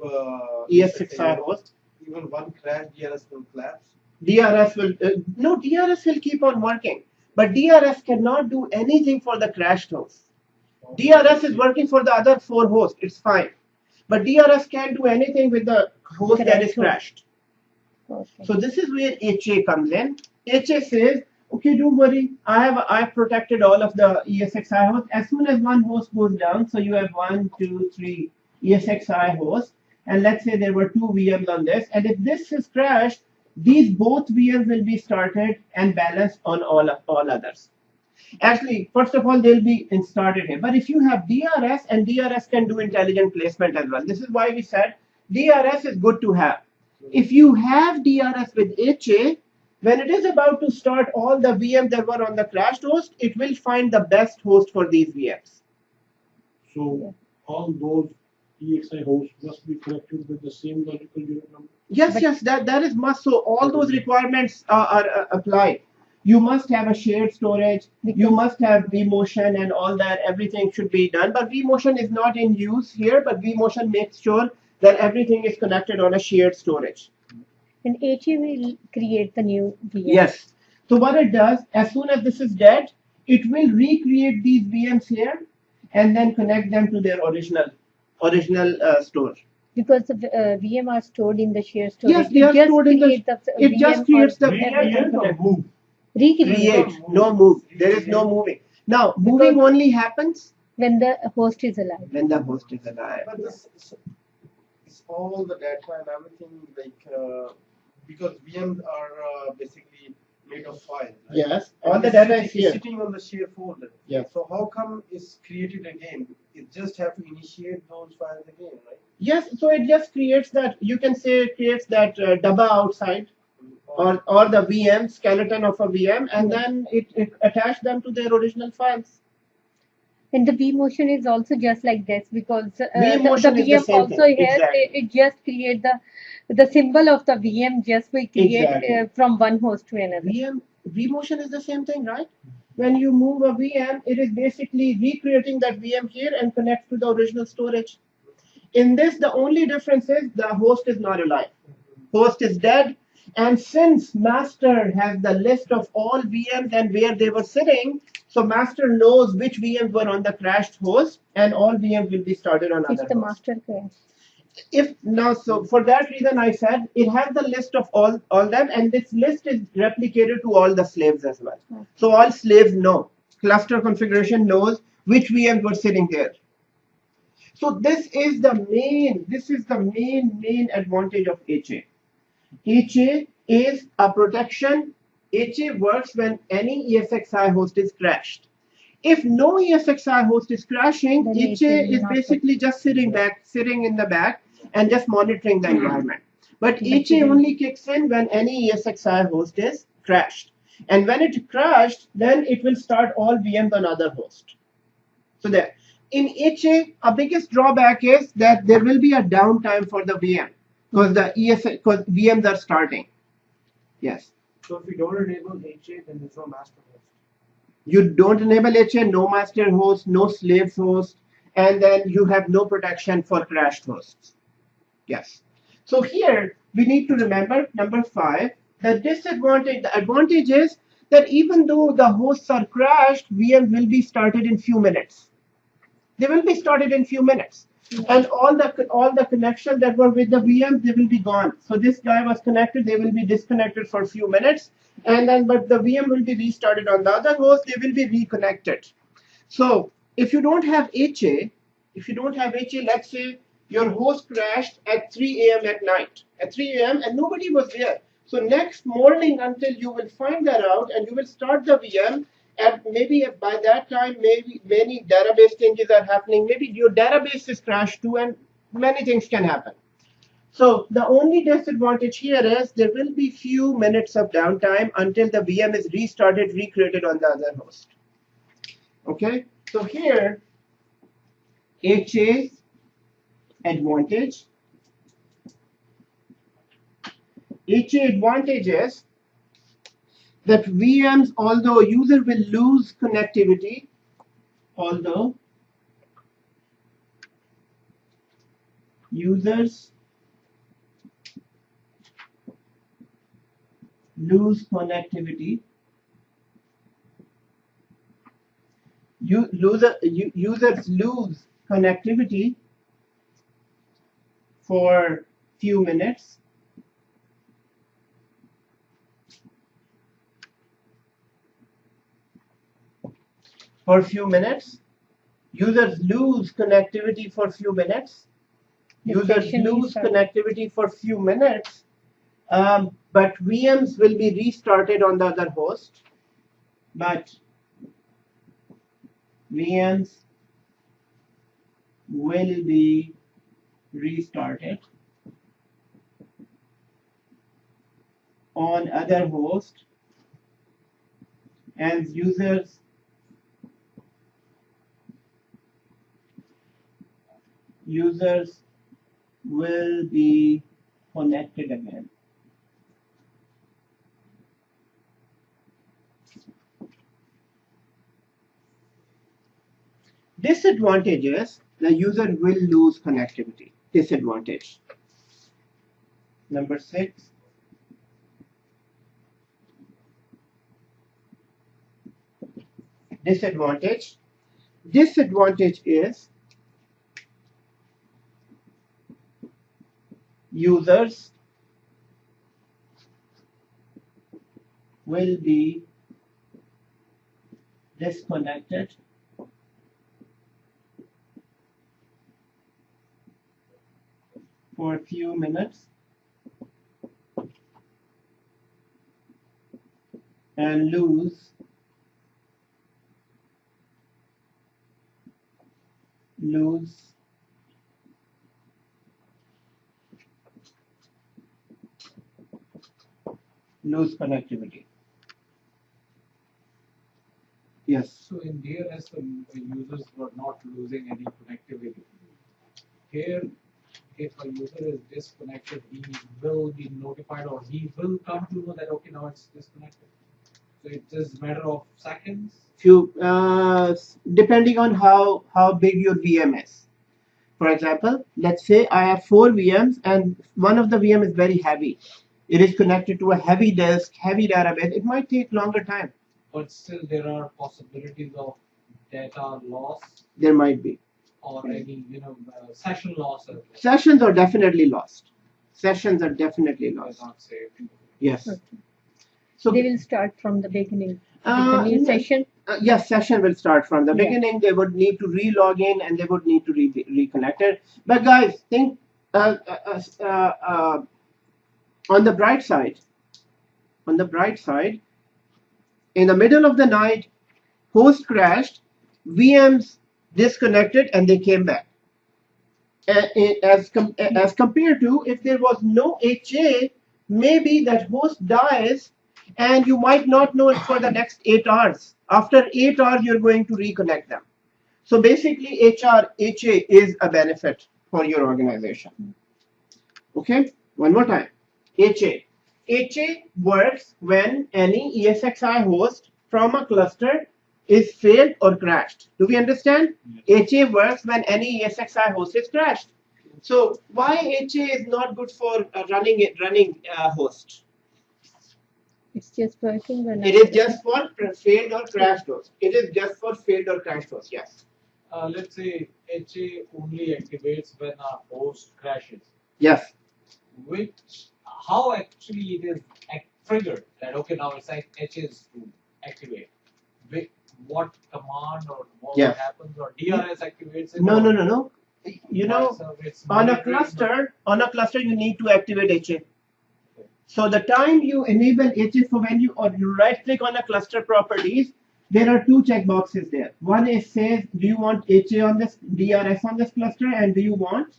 ESXi host. even one crash, DRS will collapse. DRS will no. DRS will keep on working, but DRS cannot do anything for the crashed host. DRS is working for the other 4 hosts. It's fine, but DRS can't do anything with the host that is crashed. Okay. So this is where HA comes in. HA says, okay, don't worry. I've protected all of the ESXi hosts. As soon as one host goes down, so you have 1, 2, 3 ESXi hosts, and let's say there were 2 VMs on this, and if this is crashed, these both VMs will be started and balanced on all others. Actually, first of all, they'll be started here. But if you have DRS, and DRS can do intelligent placement as well. This is why we said DRS is good to have. If you have DRS with HA, when it is about to start all the VMs that were on the crashed host, it will find the best host for these VMs. So all those EXI hosts must be connected with the same logical unit number. Yes, that is must. So all those requirements are applied. You must have a shared storage. You must have vMotion and all that. Everything should be done. But vMotion is not in use here. But vMotion makes sure that everything is connected on a shared storage. And HA will create the new VM. Yes. So what it does, as soon as this is dead, it will recreate these VMs here and then connect them to their original store. Because the VM are stored in the shared storage. Yes, they are stored in the. It just creates the Recreate or move? create, no move. There is no moving. Now, moving only happens when the host is alive. when the host is alive. But this is all the data and everything like because VMs are basically made of files. Right? Yes, And all the it's data is sitting- here. Sitting on the shared folder. Yes. So how come it's created again? it just have to initiate those files again, right? Yes, so it just creates that, you can say it creates that daba outside, or the VM, skeleton of a VM, and then it attach them to their original files. And the vMotion is also just like this, because the vMotion is the VM same also thing. has Exactly. it just create the symbol of the VM just we create Exactly. from one host to another. vMotion is the same thing, right? When you move a VM, it is basically recreating that VM here and connects to the original storage. In this, the only difference is the host is not alive. Host is dead. And since master has the list of all VMs and where they were sitting, so master knows which VMs were on the crashed host, and all VMs will be started on If other the hosts. master crash. If now, so for that reason, I said it has the list of all them, and this list is replicated to all the slaves as well. Okay. So all slaves know. Cluster configuration knows which VMs were sitting there. So this is the main advantage of HA. HA is a protection. HA works when any ESXi host is crashed. If no ESXi host is crashing, Then HA will is not basically just sitting in the back and just monitoring the environment. But But HA then- only kicks in when any ESXi host is crashed. And when it crashed, then it will start all VMs on other host. So there. In HA, a biggest drawback is that there will be a downtime for the VM because because VMs are starting. Yes. So if we don't enable HA, then there's no master host. You don't enable HA, no master host, no slaves host, and then you have no protection for crashed hosts. Yes. So here we need to remember number 5, the advantage is that even though the hosts are crashed, VM will be started in few minutes. They will be started in few minutes. And all the connections that were with the VM, they will be gone. So this guy was connected, they will be disconnected for a few minutes, and then but the VM will be restarted on the other host, they will be reconnected. So if you don't have HA, let's say your host crashed at 3 a.m. at night, at 3 a.m. and nobody was there. So next morning until you will find that out and you will start the VM, and maybe by that time, maybe many database changes are happening. Maybe your database is crashed too, and many things can happen. So the only disadvantage here is there will be few minutes of downtime until the VM is restarted, recreated on the other host. Okay, so here, HA advantage. HA advantage is that VMs, although user will lose connectivity, users lose connectivity, users lose connectivity for few minutes. Users lose connectivity for few minutes. But VMs will be restarted on the other host. But VMs will be restarted on other host, and users will be connected again. Disadvantage is the user will lose connectivity. Disadvantage. Number 6. Disadvantage. Disadvantage is users will be disconnected for a few minutes and lose connectivity. Yes. So in DRS, the users were not losing any connectivity. Here, if a user is disconnected, he will be notified or he will come to know that, okay, now it's disconnected. So it's just a matter of seconds. Depending on how big your VM is. For example, let's say I have 4 VMs and one of the VM is very heavy. It is connected to a heavy disk, heavy database. It might take longer time. But still, there are possibilities of data loss There might be. or any, session loss. Sessions are definitely lost. Sessions are definitely lost. Not saved. Yes. Okay. So They will start from the beginning. The new no. session. Yes, session will start from the Yeah. beginning. They would need to re-log in and they would need to reconnect it. But guys, think on the bright side. On the bright side, in the middle of the night, host crashed, VMs disconnected, and they came back. As compared to if there was no HA, maybe that host dies and you might not know it for the next 8 hours. After 8 hours, you're going to reconnect them. So basically, HA is a benefit for your organization. Okay, one more time. HA works when any ESXi host from a cluster is failed or crashed. Do we understand? HA works when any ESXi host is crashed. So why HA is not good for running host? It's just working when It is just for failed or crashed host. It is just for failed or crashed host. Yes. Let's say HA only activates when a host crashes. Yes. How actually it is triggered that, okay, now it's like HA is to activate. With what command or what Yes. happens, or DRS activates it? No. It's On a monitoring, cluster, you need to activate HA. So the time you enable HA, so when you right click on a cluster properties, there are 2 checkboxes there. One is says, do you want HA on this DRS on this cluster, and do you want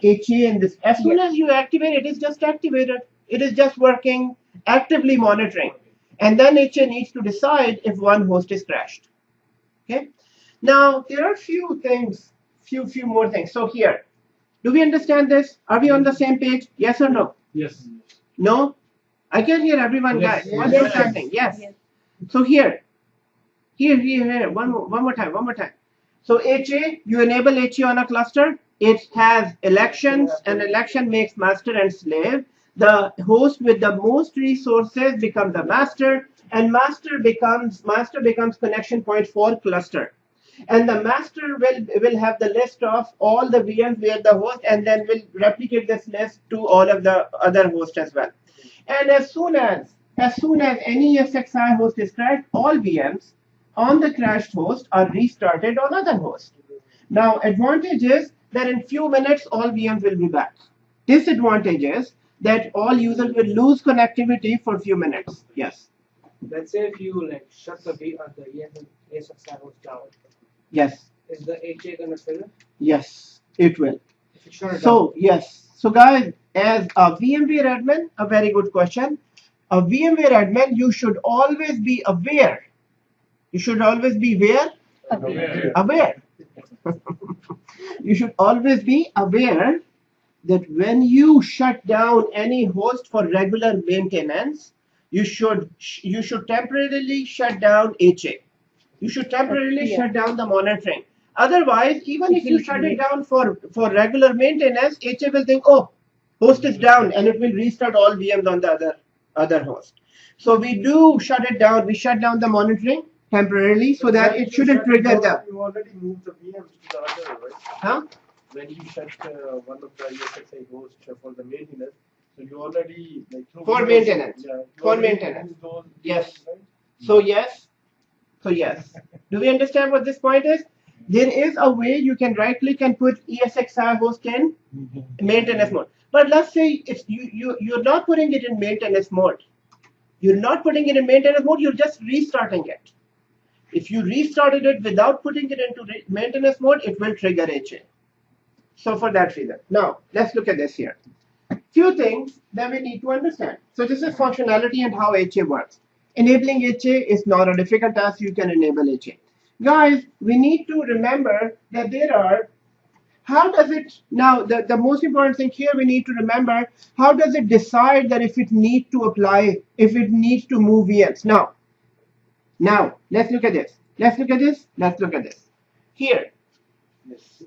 HA in this? As soon as you activate it, is just activated. It is just working, actively monitoring, and then HA needs to decide if one host is crashed. Okay. Now there are few more things. So here, do we understand this? Are we on the same page? Yes or no? Yes. No? I can hear everyone, Yes. guys. What's Yes. happening? Yes. Yes. So here. One more time. So HA, you enable HA on a cluster. It has elections, and election makes master and slave. The host with the most resources becomes the master, and master becomes connection point for cluster. And the master will have the list of all the VMs where the host, and then will replicate this list to all of the other hosts as well. And as soon as any ESXi host is crashed, all VMs on the crashed host are restarted on other host. Now, advantage is that in few minutes all VMs will be back. Disadvantage is that all users will lose connectivity for few minutes. Yes. Let's say if you shut the ESXi host down, Yes. is the HA gonna trigger? Yes, it will. If you shut it down. So yes. So guys, as a VMware admin, a very good question. A VMware admin, you should always be aware. You should always be aware. You should always be aware that when you shut down any host for regular maintenance, you should temporarily shut down HA. You should temporarily shut down the monitoring. Otherwise, even if you shut it down for regular maintenance, HA will think, oh, host is down, and it will restart all VMs on the other host. So we do shut it down. We shut down the monitoring temporarily so that it shouldn't trigger them. You already moved the VMs to the other, right? Huh? When you shut one of the ESXi hosts for the maintenance, so you already For maintenance. Those Yes. VMs, right? So yes. Do we understand what this point is? There is a way you can right click and put ESXi host in maintenance mode. But let's say if you're not putting it in maintenance mode. You're not putting it in maintenance mode, you're just restarting it. If you restarted it without putting it into maintenance mode, it will trigger HA. So for that reason. Now, let's look at this here. Few things that we need to understand. So this is functionality and how HA works. Enabling HA is not a difficult task. You can enable HA. Guys, we need to remember that there are, how does it, now the most important thing here we need to remember, how does it decide that if it needs to apply, if it needs to move VMs? Now, let's look at this. Let's look at this. Let's look at this. Here. Yes.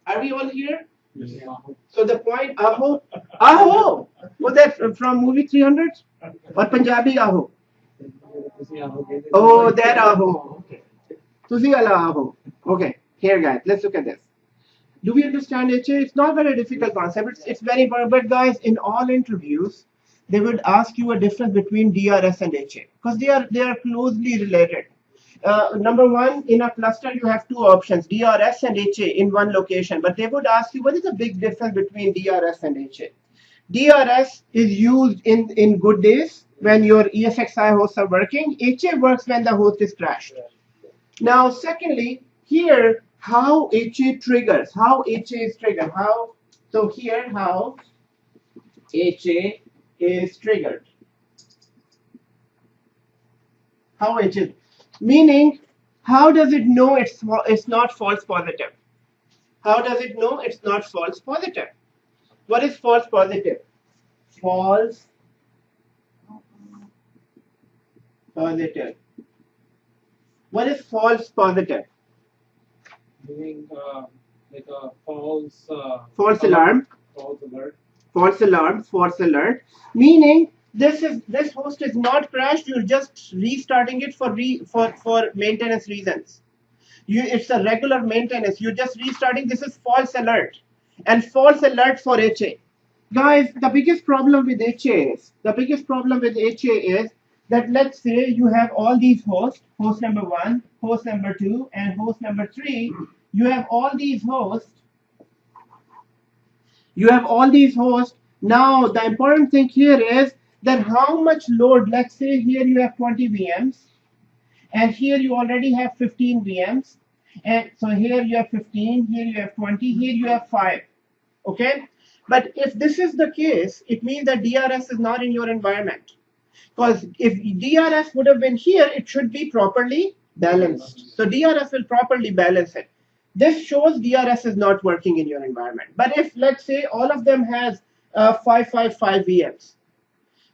Are we all here? Yes. So the point, Aho, was that from movie 300 or Punjabi Aho? Oh, that Aho. Okay. Tusi wala Aho. Okay. Here, guys, let's look at this. Do we understand HA? It's not very difficult concept. It's very important. But guys, in all interviews, they would ask you a difference between DRS and HA because they are closely related. Number one, in a cluster, you have two options, DRS and HA in one location. But they would ask you, what is the big difference between DRS and HA? DRS is used in good days when your ESXi hosts are working. HA works when the host is crashed. Now, secondly, here, how HA triggers, how HA is triggered. So here, how HA is triggered. How HA, meaning, how does it know it's not false positive? How does it know it's not false positive? What is false positive? False positive. What is false positive? Meaning like a false False alarm. false alert. False alarm. False alert. Meaning this host is not crashed. You're just restarting it for maintenance reasons. It's a regular maintenance. You're just restarting. This is false alert, and false alert for HA. Guys, the biggest problem with HA is that let's say you have all these hosts, host number 1, host number 2, and host number 3. You have all these hosts. Now, the important thing here is that how much load, let's say here you have 20 VMs, and here you already have 15 VMs. And so here you have 15, here you have 20, here you have 5. Okay? But if this is the case, it means that DRS is not in your environment. Because if DRS would have been here, it should be properly balanced. So DRS will properly balance it. This shows DRS is not working in your environment. But if, let's say, all of them has 555 VMs.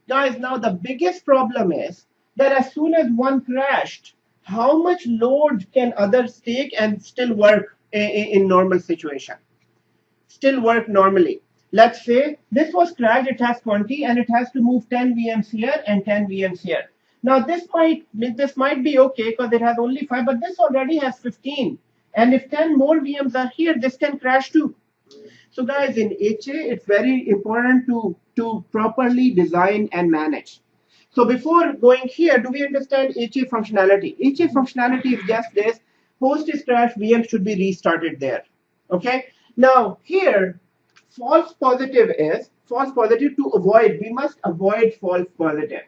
Guys, now the biggest problem is that as soon as one crashed, how much load can others take and still work in normal situation? Still work normally. Let's say this was crashed, it has 20 and it has to move 10 VMs here and 10 VMs here. Now this might be okay because it has only 5, but this already has 15. And if 10 more VMs are here, this can crash too. So guys, in HA, it's very important to properly design and manage. So before going here, do we understand HA functionality? HA functionality is just this. Host is crashed, VM should be restarted there. Okay. Now here, false positive to avoid. We must avoid false positive.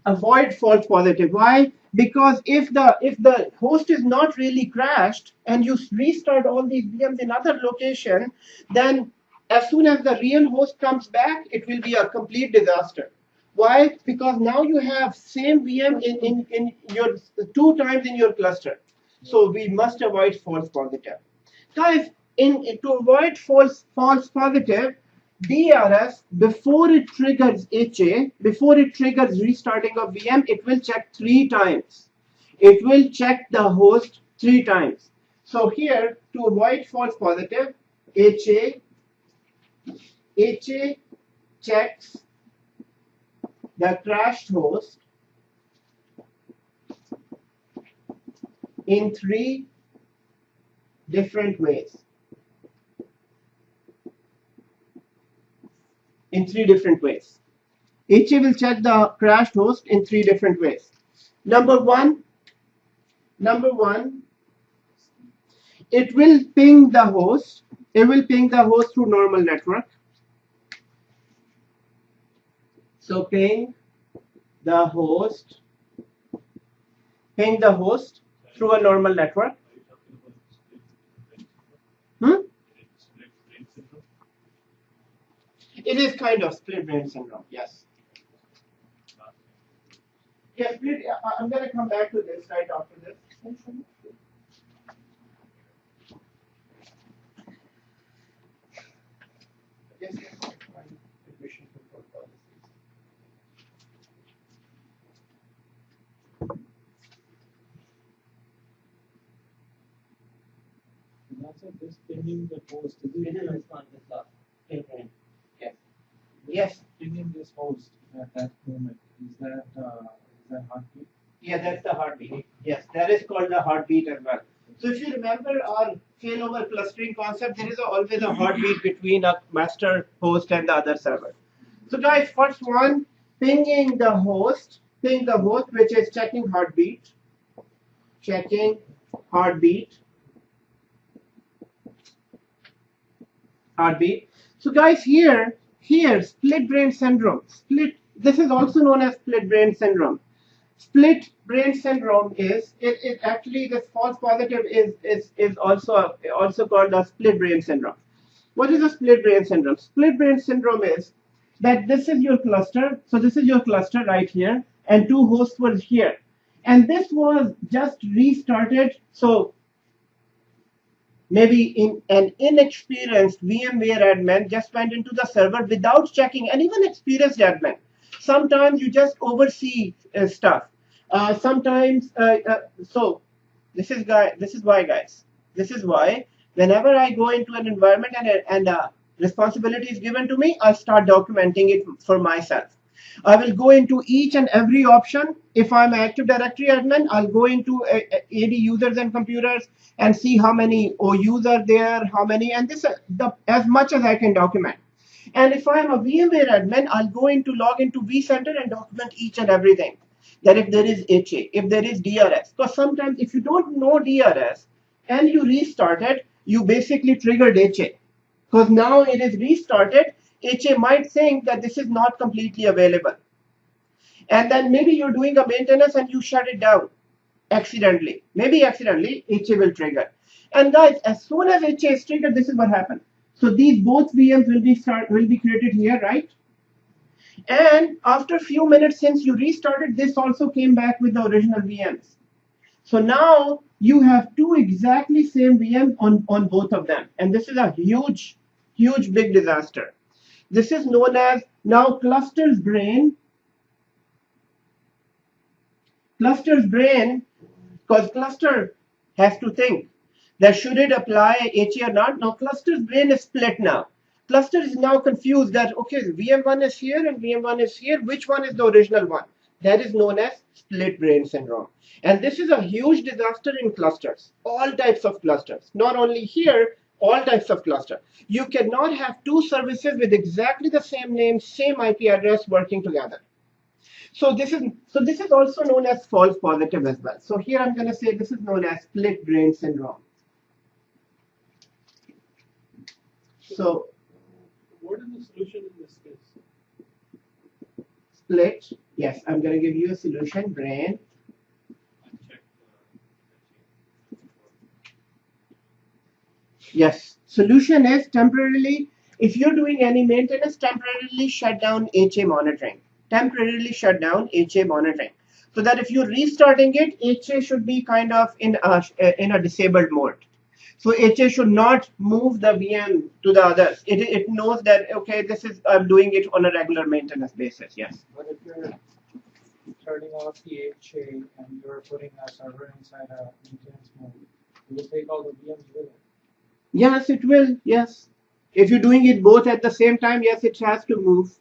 Avoid false positive. Why? Because if the host is not really crashed and you restart all these VMs in other location, then as soon as the real host comes back, it will be a complete disaster. Why? Because now you have same VM in your 2 times in your cluster. So we must avoid false positive. Guys, to avoid false positive, DRS, before it triggers HA, before it triggers restarting of VM, it will check 3 times. It will check the host 3 times. So here, to avoid false positive, HA checks the crashed host in 3 different ways. In 3 different ways. HA will check the crashed host in 3 different ways. Number one, it will ping the host. It will ping the host through normal network. So ping the host ping the host through a normal network. Hmm? It is kind of split brain syndrome, yes. Yes, I'm going to come back to this right after this. Yes, fine. Admission control policies. And also this pinging the host, is It it is respond to the split brain. Yes. Yes. pinging this host at that moment? Is that heartbeat? Yeah, that's the heartbeat. Yes, that is called the heartbeat as well. So if you remember our failover clustering concept, there is always a heartbeat between a master host and the other server. So guys, first one, ping the host, which is checking heartbeat, heartbeat. So guys, here, split brain syndrome. This is also known as split brain syndrome. Split brain syndrome is it actually this false positive is also called a split brain syndrome. What is a split brain syndrome? Split brain syndrome is that this is your cluster. So this is your cluster right here, and two hosts were here, and this was just restarted. So maybe in an inexperienced VMware admin just went into the server without checking, and even experienced admin. Sometimes you just oversee stuff. So this is why, guys. This is why whenever I go into an environment and responsibility is given to me, I start documenting it for myself. I will go into each and every option. If I'm an Active Directory admin, I'll go into AD users and computers and see how many OUs are there, how many, and this as much as I can document. And if I'm a VMware admin, I'll go into log into vCenter and document each and everything. That if there is HA, if there is DRS, because sometimes if you don't know DRS and you restart it, you basically triggered HA. Because now it is restarted, HA might think that this is not completely available. And then maybe you're doing a maintenance and you shut it down accidentally. Maybe accidentally, HA will trigger. And guys, as soon as HA is triggered, this is what happens. So these both VMs will be created here, right? And after a few minutes since you restarted, this also came back with the original VMs. So now you have two exactly same VMs on both of them. And this is a huge big disaster. This is known as now cluster's brain. Cluster's brain, because cluster has to think that should it apply HA or not. Now cluster's brain is split now. Cluster is now confused that, okay, VM1 is here and VM1 is here. Which one is the original one? That is known as split brain syndrome. And this is a huge disaster in clusters, all types of clusters. Not only here, all types of cluster. You cannot have two services with exactly the same name, same IP address working together. So this is also known as false positive as well. So here I'm going to say this is known as split brain syndrome. So what is the solution in this case? Split. Yes, I'm going to give you a solution. Brain. Yes. Solution is temporarily, if you're doing any maintenance, temporarily shut down HA monitoring. Temporarily shut down HA monitoring. So that if you're restarting it, HA should be kind of in a disabled mode. So HA should not move the VM to the others. It knows that, okay, I'm doing it on a regular maintenance basis. Yes. But if you're turning off the HA and you're putting a server inside a maintenance mode, it will take all the VMs with it. Yes, it will. Yes. If you're doing it both at the same time, yes, it has to move.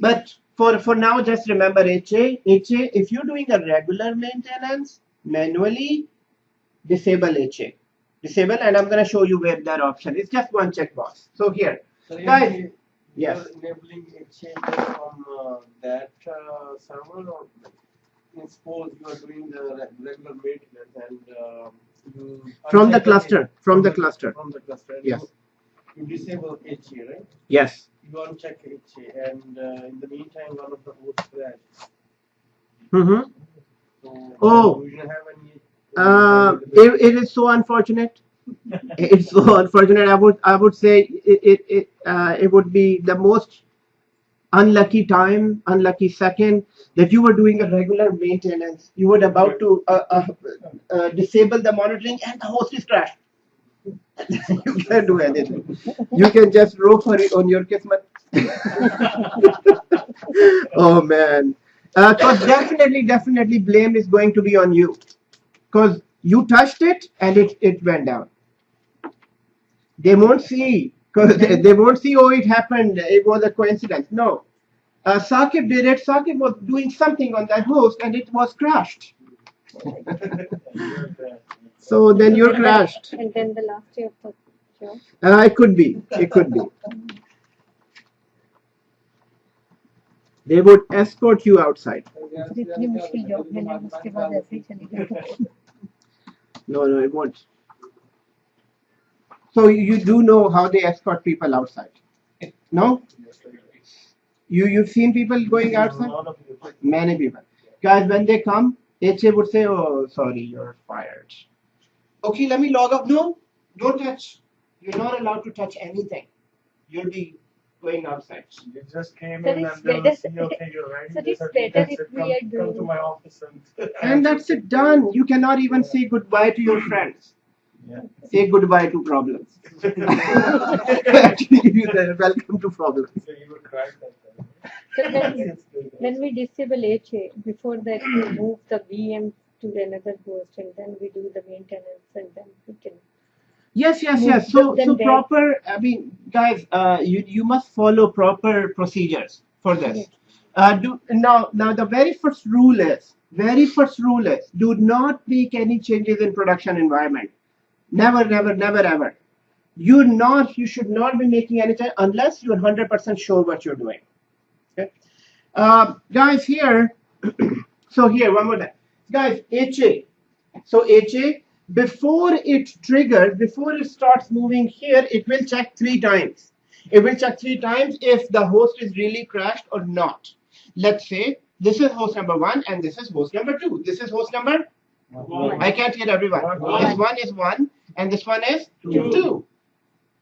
But for now, just remember HA. If you're doing a regular maintenance, manually disable HA. Disable, and I'm going to show you where that option is. Just one checkbox. So here, So guys. Yes. you're enabling exchange from that server, or suppose you are doing the regular maintenance and you From the uncheck cluster. From the and Yes. you disable HA, right? Yes. You uncheck HA, and in the meantime, one of the hosts crashed. Mm-hmm. Oh, do you have any? it is so unfortunate. It's so unfortunate. I would say it would be the most unlucky time, unlucky second that you were doing a regular maintenance. You were about to disable the monitoring, and the host is crashed. You can't do anything. You can just row for it on your kismet. Oh man. Because definitely blame is going to be on you. Because you touched it and it went down. They won't see, because they won't see, oh, it happened, it was a coincidence. No. Saqib did it. Saqib was doing something on that host and it was crashed. So then you're crashed. And then the last year of the job. It could be. It could be. They would escort you outside. इतनी मुश्किल job मिला उसके बाद ऐसे ही चली गई. No, it won't. So you do know how they escort people outside? No? You've seen people going outside? Many people. Guys, when they come, HA would say, oh, sorry, you're fired. Okay, let me log off. No, don't touch. You're not allowed to touch anything. You'll be going outside. You just came Sir, in it's and they will better- see, okay, you're ready. sir, They it's said, better "Yes, if we come- are Come doing- to my office and. And that's it, done. You cannot even say goodbye to your friends. Yeah. Say goodbye to problems. Actually, you say welcome to problems. So you would cry that time. So when we disable HA, before that we move the VM to another host and then we do the maintenance and then we can. Yes. Move So them there. proper. I mean, guys, you must follow proper procedures for this. Now the very first rule is do not make any changes in production environment. Never ever. You should not be making any change unless you're 100% sure what you're doing. Okay, guys, here. So here one more time, guys. HA. So HA, before it triggers, before it starts moving here, it will check 3 times. It will check 3 times if the host is really crashed or not. Let's say this is host number 1 and this is host number 2. This is host number. I can't hear everyone. This one is 1 and this one is 2.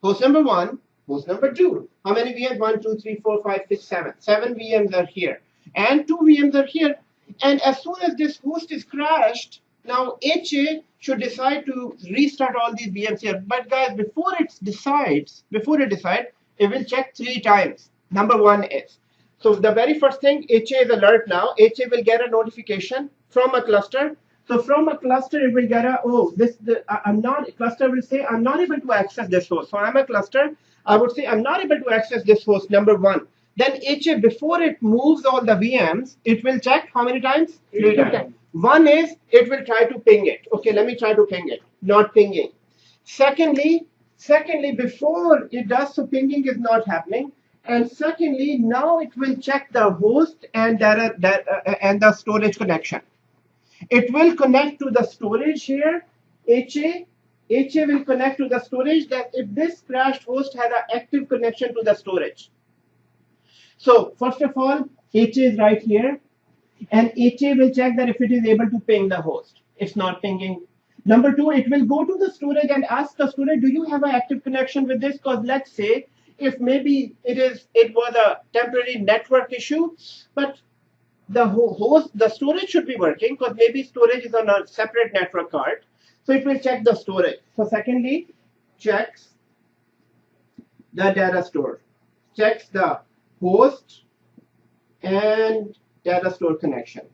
Host number 1, host number 2. How many VMs? 1, 2, 3, 4, 5, 6, 7. 7 VMs are here and 2 VMs are here. And as soon as this host is crashed, now HA should decide to restart all these VMs here. But guys, before it decides, it will check 3 times. Number 1 is. So the very first thing, HA is alert now. HA will get a notification from a cluster. So from a cluster, it will get cluster will say, I'm not able to access this host. So I'm a cluster. I would say, I'm not able to access this host, number 1. Then HA, before it moves all the VMs, it will check how many times? 3 times. One is, it will try to ping it. Okay, let me try to ping it. Not pinging. Secondly, before it does, so pinging is not happening. And secondly, now it will check the host and the storage connection. It will connect to the storage here. HA will connect to the storage, that if this crashed host has an active connection to the storage. So first of all, HA is right here, and HA will check that if it is able to ping the host. It's not pinging. Number 2, it will go to the storage and ask the storage, do you have an active connection with this? Because let's say if maybe it was a temporary network issue, but the storage should be working, because maybe storage is on a separate network card. So it will check the storage. So secondly, checks the data store, checks the host and data store connection.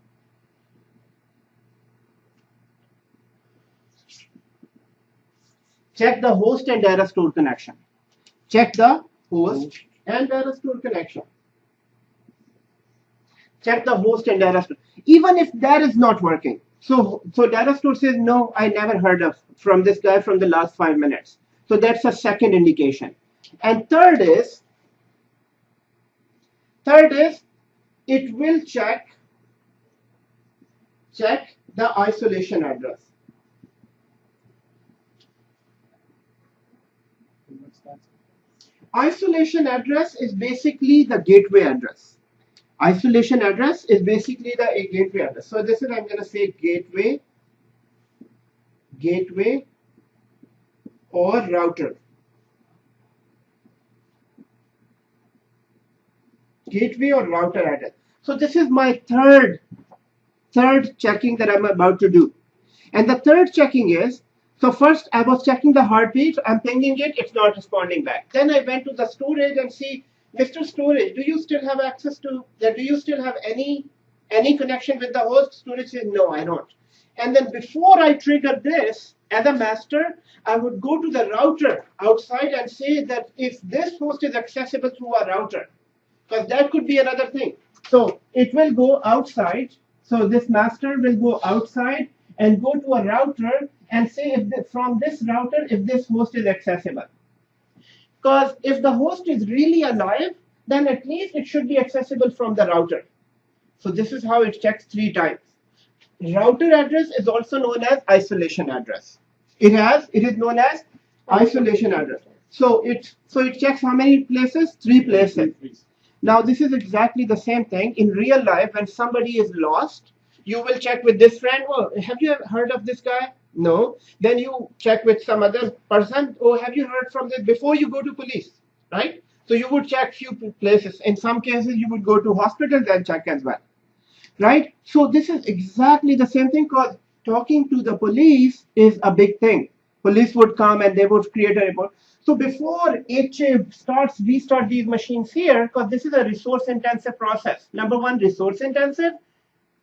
Check the host and data store connection. Check the host and data store connection. Check the host and data store. Even if that is not working, so data store says, no, I never heard from this guy from the last 5 minutes. So that's a second indication. And third is it will check the isolation address. Isolation address is basically the gateway address. Isolation address is basically the gateway address. So this is, I'm going to say gateway or router. Gateway or router address. So this is my third checking that I'm about to do. And the third checking is, so first I was checking the heartbeat, I'm pinging it, it's not responding back. Then I went to the storage and see, Mr. Storage, do you still have access to that? Do you still have any connection with the host? Storage says, no, I don't. And then before I trigger this, as a master, I would go to the router outside and say that if this host is accessible through a router, because that could be another thing. So it will go outside. So this master will go outside and go to a router and say from this router if this host is accessible. Because if the host is really alive, then at least it should be accessible from the router. So this is how it checks 3 times. Router address is also known as isolation address. It is known as isolation address. So it checks how many places? 3 places. Now this is exactly the same thing in real life. When somebody is lost, you will check with this friend. Oh, have you heard of this guy? No. Then you check with some other person. Oh, have you heard from this? Before you go to police, right? So you would check few places. In some cases, you would go to hospitals and check as well, right? So this is exactly the same thing, because talking to the police is a big thing. Police would come and they would create a report. So before HA restart these machines here, because this is a resource intensive process. Number 1, resource intensive.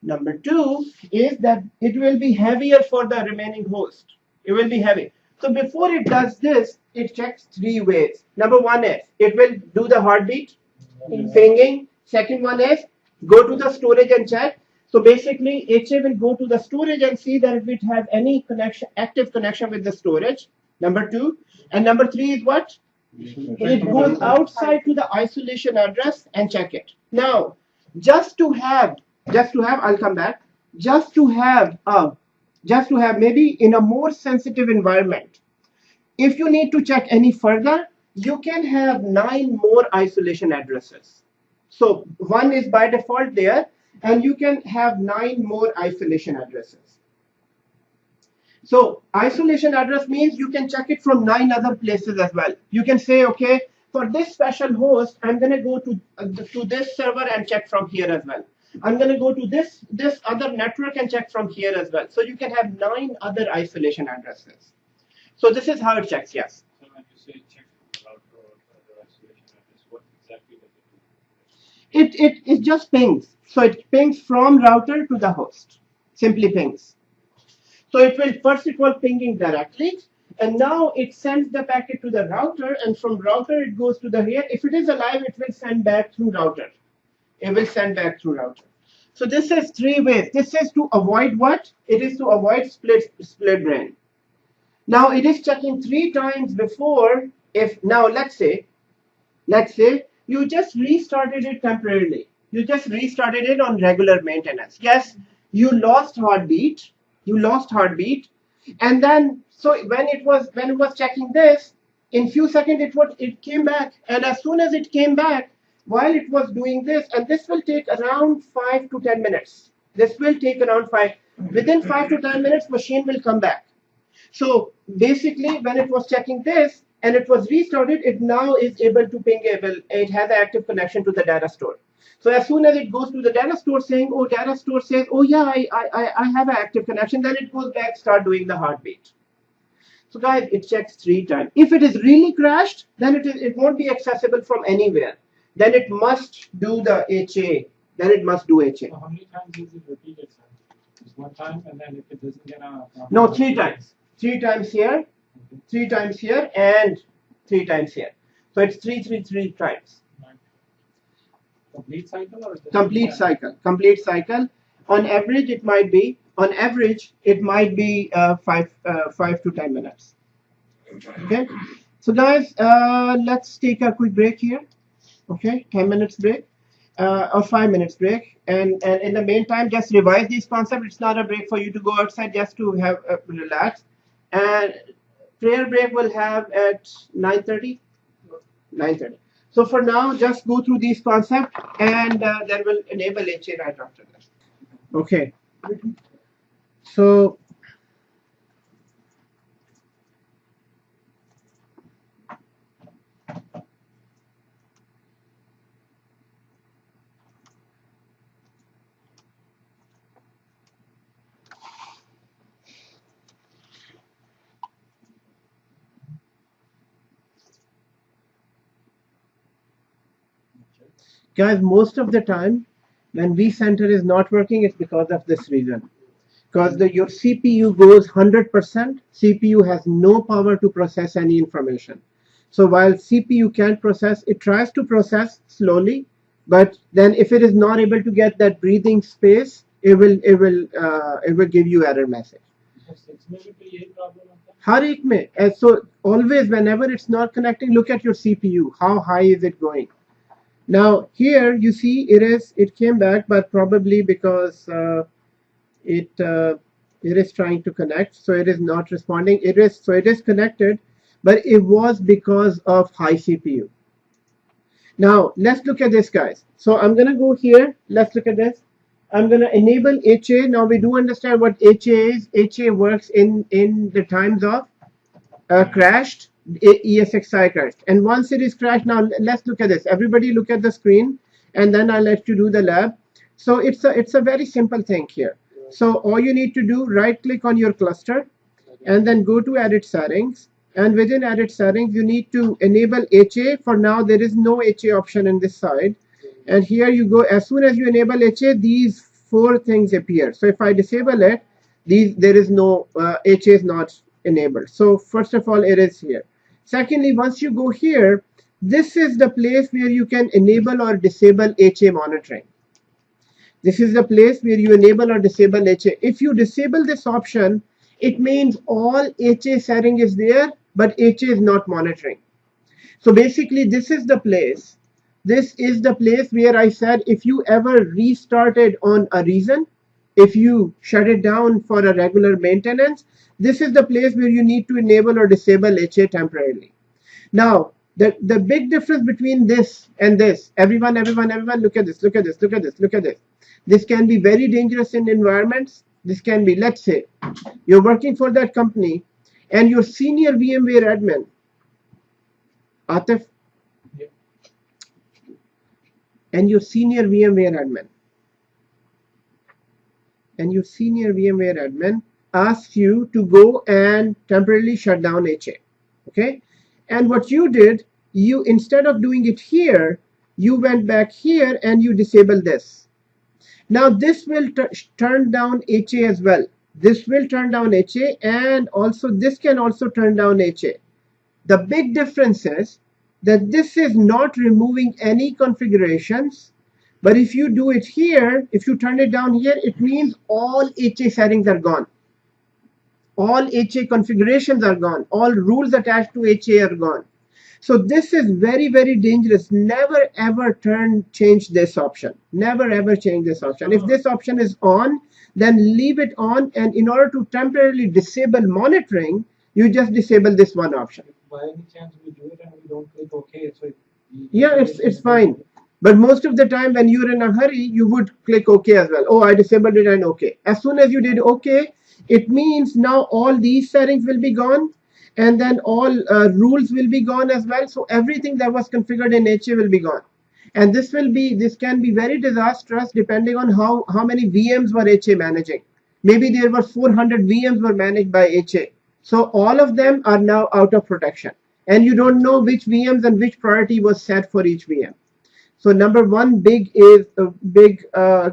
Number 2 is that it will be heavier for the remaining host. It will be heavy. So before it does this, it checks 3 ways. Number 1 is it will do the heartbeat, pinging. Second one is go to the storage and check. So basically, HA will go to the storage and see that if it has any connection, active connection with the storage. Number 2. And number 3 is what? It goes outside to the isolation address and check it. Now, just to have, I'll come back. Just to have maybe in a more sensitive environment, if you need to check any further, you can have 9 more isolation addresses. So 1 is by default there, and you can have 9 more isolation addresses. So isolation address means you can check it from 9 other places as well. You can say, okay, for this special host, I'm going to go to this server and check from here as well. I'm going to go to this other network and check from here as well. So you can have 9 other isolation addresses. So this is how it checks, yes. So when you say check the router or the isolation address, what exactly does it do? It just pings. So it pings from router to the host. Simply pings. So it will pinging directly, and now it sends the packet to the router, and from router it goes to the here. If it is alive, it will send back through router. It will send back through router. So this is 3 ways. This is to avoid what? It is to avoid split brain. Now it is checking 3 times before. If now let's say you just restarted it temporarily. You just restarted it on regular maintenance. Yes, you lost heartbeat. And then so when it was checking this, in few seconds it came back, and as soon as it came back, while it was doing this, and this will take around 5 to 10 minutes. This will take around 5. Within 5 to 10 minutes, machine will come back. So basically, when it was checking this and it was restarted, it now is able to ping able. It has an active connection to the data store. So as soon as it goes to the data store saying, oh, data store says, oh yeah, I have an active connection, then it goes back, start doing the heartbeat. So guys, it checks 3 times. If it is really crashed, then it won't be accessible from anywhere. Then it must do the HA. Then it must do HA. So how many times does it repeat itself? Just 1 time, and then if it doesn't get a no, 3 times. 3 times here, 3 times here, and 3 times here. So it's 3 times. Complete cycle or complete cycle. On average, it might be 5 to 10 minutes. Okay. So guys, let's take a quick break here. Okay, 10 minutes break or 5 minutes break, and in the meantime, just revise these concepts. It's not a break for you to go outside, just to have relax. And prayer break will have at 9:30. So for now, just go through these concepts, and then we'll enable HA right after that. Okay. So guys, most of the time when vCenter is not working, it's because of this reason. Because your CPU goes 100%, CPU has no power to process any information. So while CPU can process, it tries to process slowly, but then if it is not able to get that breathing space, it will give you error message. हर एक में, so always whenever it's not connecting, look at your CPU. How high is it going? Now here you see it came back, but probably because it is trying to connect, so it is not responding. It is connected, but it was because of high CPU. Now let's look at this, guys. So I'm gonna go here. Let's look at this. I'm gonna enable HA. Now we do understand what HA is. HA works in the times of crashed, ESXi crashed, and once it is crashed, now let's look at this. Everybody look at the screen, and then I'll let you do the lab. So it's a very simple thing here. So all you need to do, right click on your cluster and then go to edit settings, and within edit settings you need to enable HA. For now there is no HA option in this side, and here you go. As soon as you enable HA, these 4 things appear. So if I disable it, there is no HA is not enabled. So first of all, it is here. Secondly, once you go here, this is the place where you can enable or disable HA monitoring. This is the place where you enable or disable HA. If you disable this option, it means all HA setting is there, but HA is not monitoring. So basically, this is the place. This is the place where I said if you ever restarted on a reason, if you shut it down for a regular maintenance, this is the place where you need to enable or disable HA temporarily. Now, the big difference between this and this, everyone, look at this, look at this, look at this, look at this. This can be very dangerous in environments. This can be, let's say, you're working for that company and your senior VMware admin, Atif, and your senior VMware admin, asks you to go and temporarily shut down HA. Okay, and what you did, you instead of doing it here, you went back here and you disabled this. Now this will turn down HA as well. This will turn down HA, and also this can also turn down HA. The big difference is that this is not removing any configurations, but if you do it here, if you turn it down here, it means all HA settings are gone. All HA configurations are gone. All rules attached to HA are gone. So this is very, very dangerous. Never ever change this option. Never ever change this option. If this option is on, then leave it on, and in order to temporarily disable monitoring, you just disable this one option. By any chance we do it and we don't click OK, so yeah, it's fine. But most of the time when you're in a hurry, you would click OK as well. Oh, I disabled it and OK. As soon as you did OK, it means now all these settings will be gone, and then all rules will be gone as well. So everything that was configured in HA will be gone. And this can be very disastrous depending on how many VMs were HA managing. Maybe there were 400 VMs were managed by HA. So all of them are now out of protection, and you don't know which VMs and which priority was set for each VM. So number one big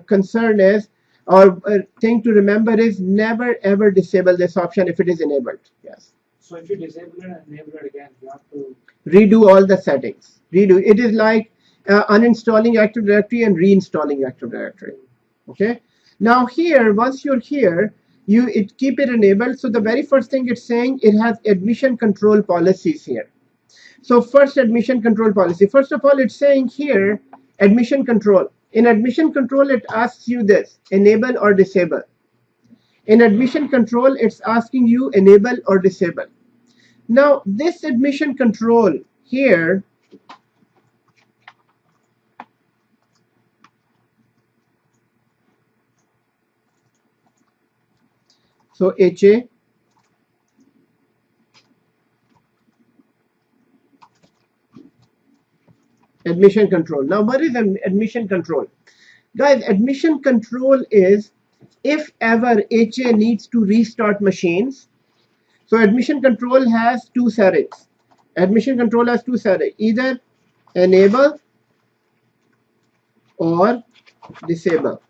concern is, or thing to remember is, never ever disable this option if it is enabled. Yes. So if you disable it and enable it again, you have to redo all the settings. Redo. It is like uninstalling Active Directory and reinstalling Active Directory. Okay. Now here, once you're here, keep it enabled. So the very first thing it's saying, it has admission control policies here. So first, admission control policy. First of all, it's saying here admission control. In admission control, it asks you this: enable or disable. In admission control, it's asking you enable or disable. Now this admission control here, So HA admission control. Now what is admission control? Guys, admission control is if ever HA needs to restart machines. So admission control has two settings. Admission control has two settings, either enable or disable.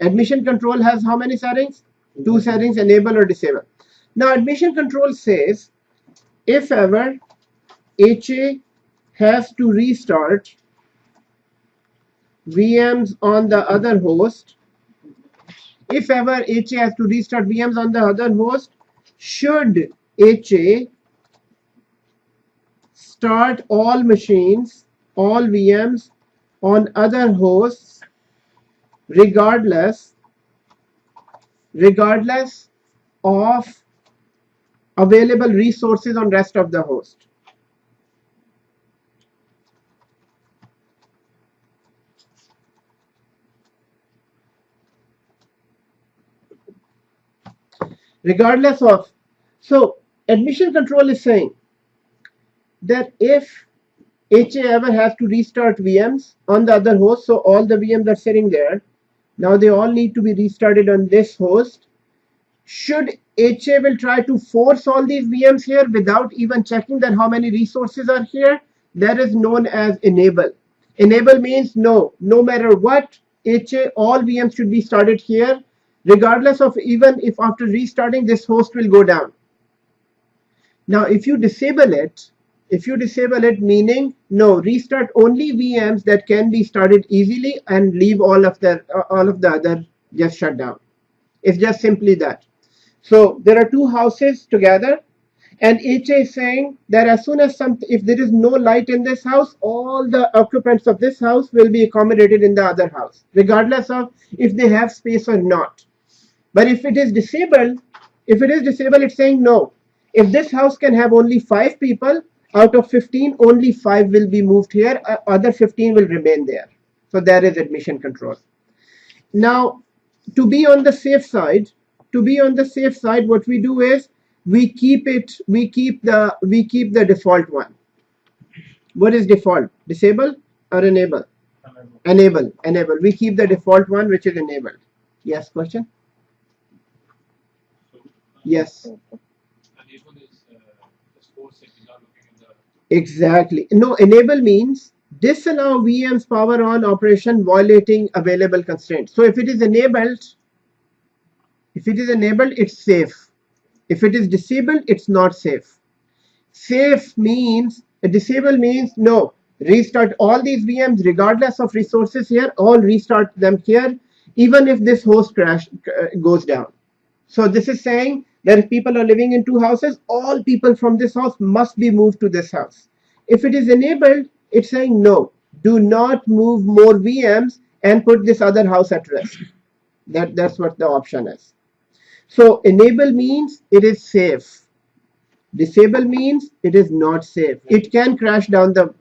Admission control has how many settings? Two settings, enable or disable. Now admission control says if ever HA has to restart VMs on the other host, if ever HA has to restart VMs on the other host, should HA start all machines, all VMs on other hosts, regardless of available resources on rest of the host. Regardless of, so admission control is saying that if HA ever has to restart VMs on the other host, so all the VMs are sitting there, now they all need to be restarted on this host. Should HA will try to force all these VMs here without even checking that how many resources are here, that is known as enable. Enable means no matter what, HA, all VMs should be started here, regardless of even if after restarting this host will go down. Now if you disable it, meaning no, restart only VMs that can be started easily and leave all of the other just shut down. It's just simply that. So there are two houses together, and HA is saying that as soon as if there is no light in this house, all the occupants of this house will be accommodated in the other house, regardless of if they have space or not. But if it is disabled, it's saying no. If this house can have only 5 people, out of 15, only 5 will be moved here, other 15 will remain there. So that is admission control. Now, to be on the safe side, what we do is we keep the default one. What is default? Disable or enable? Enable. We keep the default one, which is enabled. Yes, question? Yes. Enable is forcing, not looking in the. Exactly. No, enable means disallow VM's power on operation violating available constraints. So if it is enabled, it's safe. If it is disabled, it's not safe. Safe means, disable means no, restart all these VMs regardless of resources here, all restart them here, even if this host crash goes down. So this is saying that if people are living in 2 houses, all people from this house must be moved to this house. If it is enabled, it's saying no, do not move more VMs and put this other house at risk. That's what the option is. So enable means it is safe. Disable means it is not safe. It can crash down the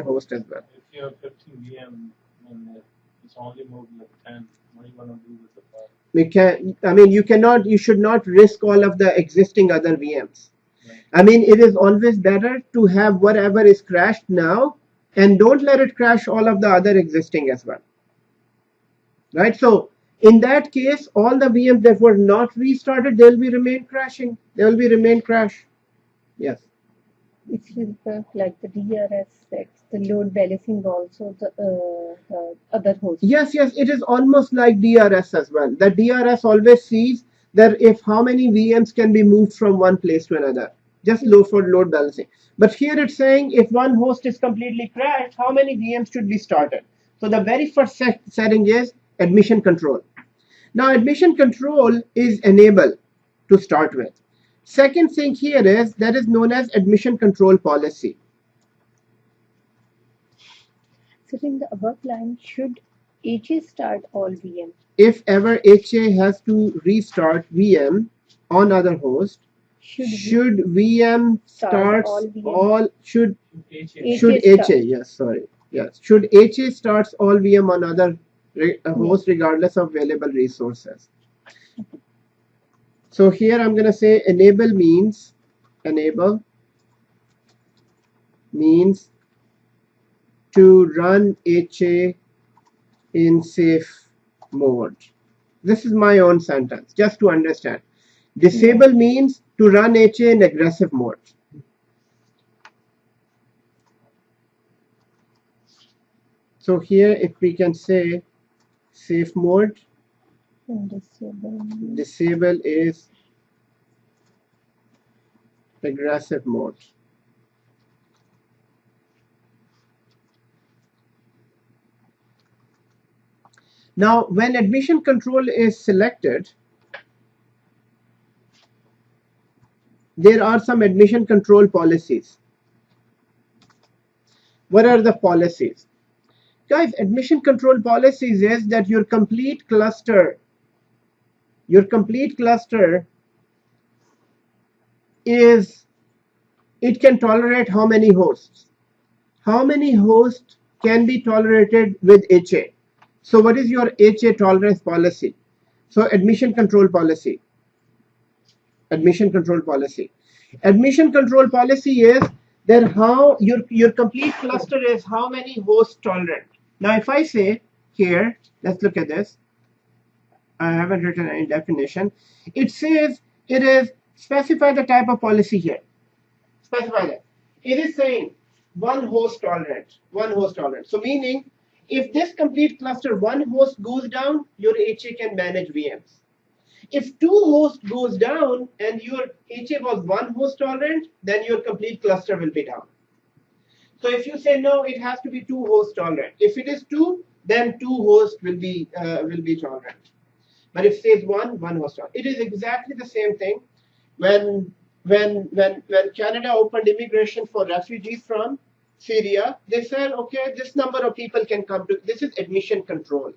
host as well. If you have 15 VM and it's only moved like 10, what are you going to do with the file? You should not risk all of the existing other VMs. Right. It is always better to have whatever is crashed now and don't let it crash all of the other existing as well. Right? So in that case, all the VMs that were not restarted, they will remain crashing. Crash. Yes. If you like the DRS sets, the load balancing also the other host. Yes, it is almost like DRS as well. The DRS always sees that if how many VMs can be moved from one place to another, just for load balancing. But here it's saying if one host is completely crashed, how many VMs should be started? So the very first setting is admission control. Now admission control is enable to start with. Second thing here is that is known as admission control policy. So in the above line, should HA start all VM? If ever HA has to restart VM on other host, should VM starts all should HA, yes, sorry. Yes. Should HA starts all VM on other a host regardless of available resources. So here I'm going to say enable means to run HA in safe mode. This is my own sentence, just to understand. Disable means to run HA in aggressive mode. So here if we can say safe mode, disable is aggressive mode. Now, when admission control is selected, there are some admission control policies. What are the policies? Guys, admission control policies is that your complete cluster is, it can tolerate how many hosts? How many hosts can be tolerated with HA? So what is your HA tolerance policy? So admission control policy. Admission control policy is that how your complete cluster is how many hosts tolerant. Now if I say here, let's look at this. I haven't written any definition. It says it is specify the type of policy here. Specify that. It is saying one host tolerant. So meaning if this complete cluster one host goes down, your HA can manage VMs. If two hosts goes down and your HA was one host tolerant, then your complete cluster will be down. So if you say no, it has to be two host tolerant. If it is two, then two hosts will be tolerant. But if it says one host tolerant, it is exactly the same thing. When Canada opened immigration for refugees from Syria, they said, okay, this number of people can come to. This is admission control.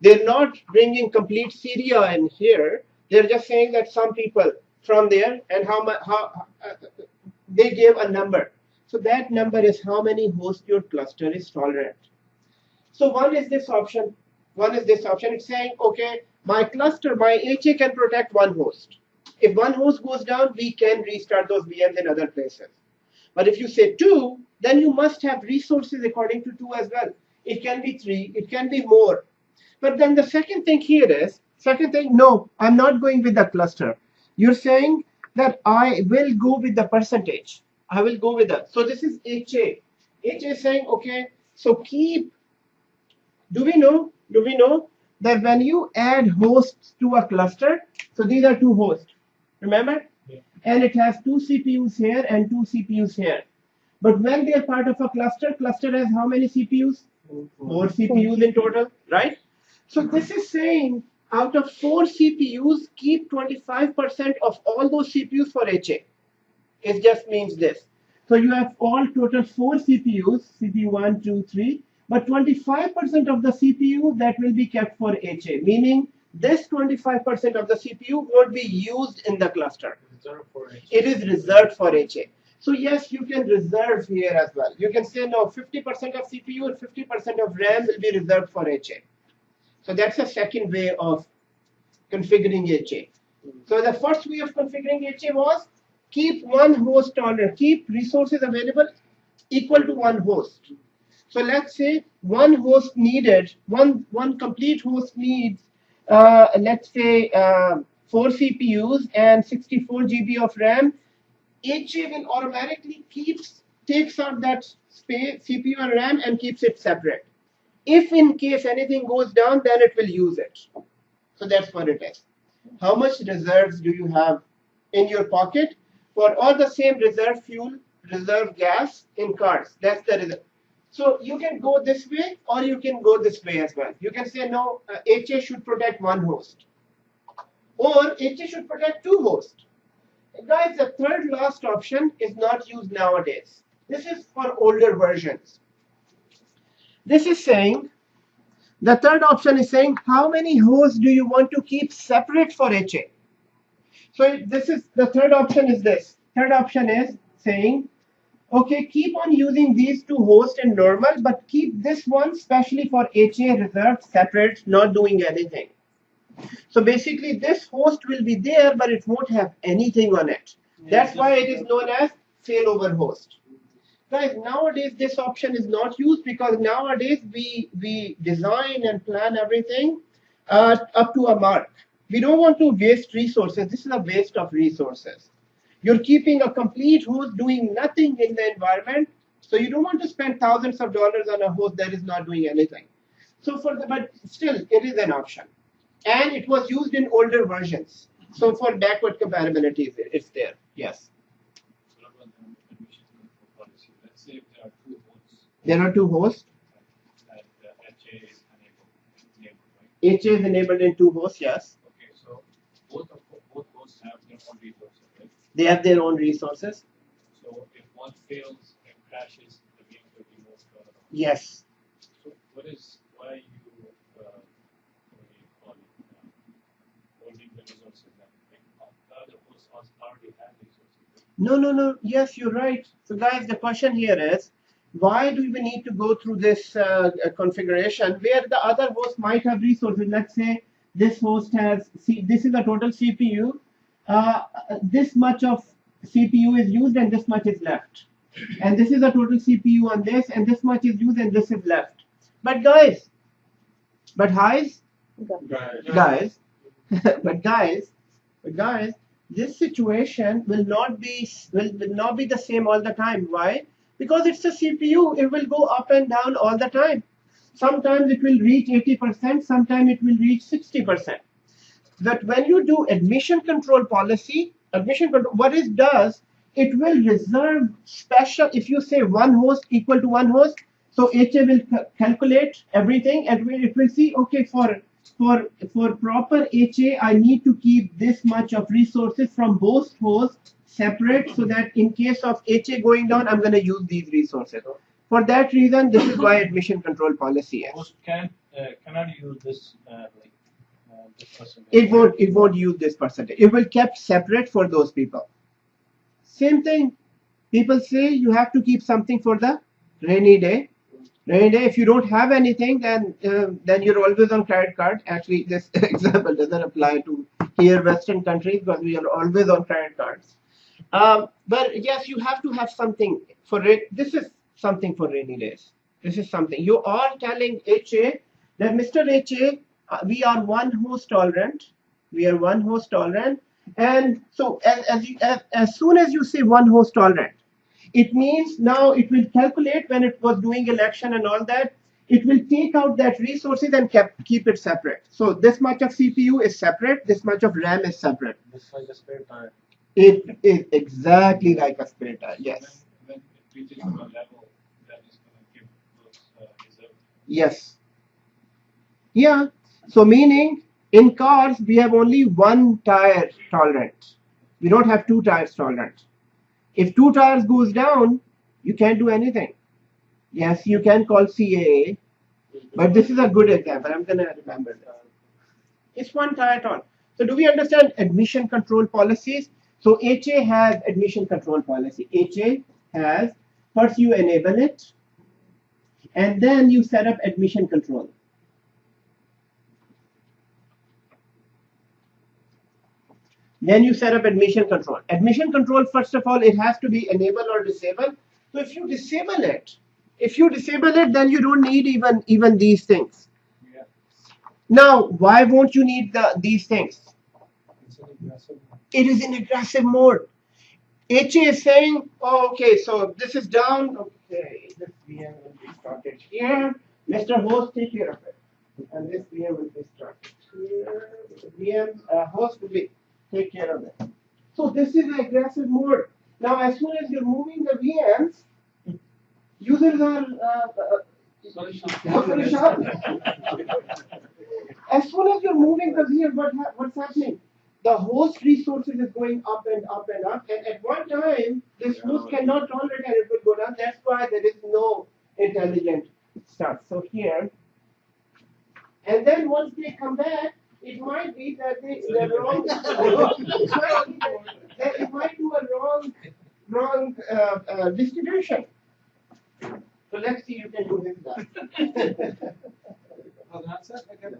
They're not bringing complete Syria in here. They're just saying that some people from there and how they gave a number. So that number is how many hosts your cluster is tolerant. So one is this option. It's saying, okay, my cluster, my HA can protect one host. If one host goes down, we can restart those VMs in other places. But if you say two, then you must have resources according to two as well. It can be three, it can be more. But then the second thing here is, no, I'm not going with the cluster. You're saying that I will go with the percentage. I will go with that. So this is HA. HA is saying, okay, so keep, do we know that when you add hosts to a cluster, so these are two hosts, remember? Yeah. And it has two CPUs here and two CPUs here. But when they are part of a cluster has how many CPUs? Four CPUs in total, right? So this is saying out of 4 CPUs, keep 25% of all those CPUs for HA. It just means this. So you have all total 4 CPUs, CPU 1, 2, 3, but 25% of the CPU that will be kept for HA, meaning this 25% of the CPU won't be used in the cluster. It is reserved for HA. So yes, you can reserve here as well. You can say no, 50% of CPU and 50% of RAM will be reserved for HA. So that's a second way of configuring HA. So the first way of configuring HA was keep one host tolerant, keep resources available equal to one host. So let's say one host needed, one complete host needs, let's say 4 CPUs and 64 GB of RAM. HA will automatically takes out that space, CPU and RAM, and keeps it separate. If in case anything goes down, then it will use it. So that's what it is. How much reserves do you have in your pocket for all the same reserve fuel, reserve gas in cars? That's the reserve. So you can go this way or you can go this way as well. You can say no, HA should protect one host, or HA should protect 2 hosts. Guys, the third last option is not used nowadays. This is for older versions. This is saying, the third option is saying, how many hosts do you want to keep separate for HA? So this is, the third option is this. Third option is saying, Okay, keep on using these two hosts in normal, but keep this one specially for HA reserved separate, not doing anything. So basically this host will be there, but it won't have anything on it. That's why it is known as failover host. Guys, nowadays this option is not used because nowadays we design and plan everything up to a mark. We don't want to waste resources. This is a waste of resources. You're keeping a complete host doing nothing in the environment, so you don't want to spend thousands of dollars on a host that is not doing anything. So but still, it is an option, and it was used in older versions. So for backward compatibility, it's there. Yes. So what about the admission control policy? Let's say if there are two hosts There are two hosts. that HA is enabled, right? HA is enabled in two hosts. Yes. Okay, so both hosts have their own resources, right? They have their own resources. So if one fails and crashes, the VM will be moved to another. Yes. So why you what do you call it, holding the resources then? Like the other hosts already have resources. No. Yes, you're right. So guys, the question here is, why do we need to go through this configuration where the other host might have resources? Let's say this host has, this is a total CPU. This much of CPU is used and this much is left. And this is a total CPU on this and this much is used and this is left. But guys, but guys, this situation will not be the same all the time. Why? Because it's a CPU. It will go up and down all the time. Sometimes it will reach 80%. Sometimes it will reach 60%. But when you do admission control policy, what it does, it will reserve special. If you say one host equal to one host, so HA will calculate everything and it will see, okay, for proper HA, I need to keep this much of resources from both hosts separate so that in case of HA going down, I'm going to use these resources. For that reason, this is why admission control policy is. Host cannot use this this percentage. It won't use this percentage. It will kept separate for those people. Same thing. People say you have to keep something for the rainy day. Rainy day. If you don't have anything, then you're always on credit card. Actually, this example doesn't apply to here Western countries because we are always on credit cards. But yes, you have to have something for it. This is something for rainy days. This is something. You are telling HA that Mr. HA, we are one host tolerant. We are one host tolerant. And so as soon as you say one host tolerant, it means now it will calculate when it was doing election and all that. It will take out that resources and keep it separate. So this much of CPU is separate. This much of RAM is separate. Just like a spare tire. It is exactly like a spare tire. Yes. When it reaches to a level that is going to give those reserves. Yes. Yeah. So meaning in cars we have only one tire tolerant. We don't have two tires tolerant. If two tires goes down, you can't do anything. Yes, you can call CAA, but this is a good example. I'm gonna remember this. It's one tire tolerant. So do we understand admission control policies? So HA has admission control policy. HA has, first you enable it, and then you set up admission control. Then you set up admission control. Admission control, first of all, it has to be enabled or disabled. So if you disable it, then you don't need even these things. Yeah. Now, why won't you need these things? It is in aggressive mode. HA is saying, oh, okay, so this is down. Okay, this VM will be started here. Mr. Host, take care of it. And this VM will be started here. The VM host will be take care of it. So this is aggressive mode. Now, as soon as you're moving the VMs, users are as soon as you're moving the VM, what's happening? The host resources is going up and up and up, and at one time this host cannot tolerate and it will go down. That's why there is no intelligent start. So here, and then once they come back, it might be that they're wrong. It might do a wrong distribution. So let's see, you can do this now. Oh, that's it, okay.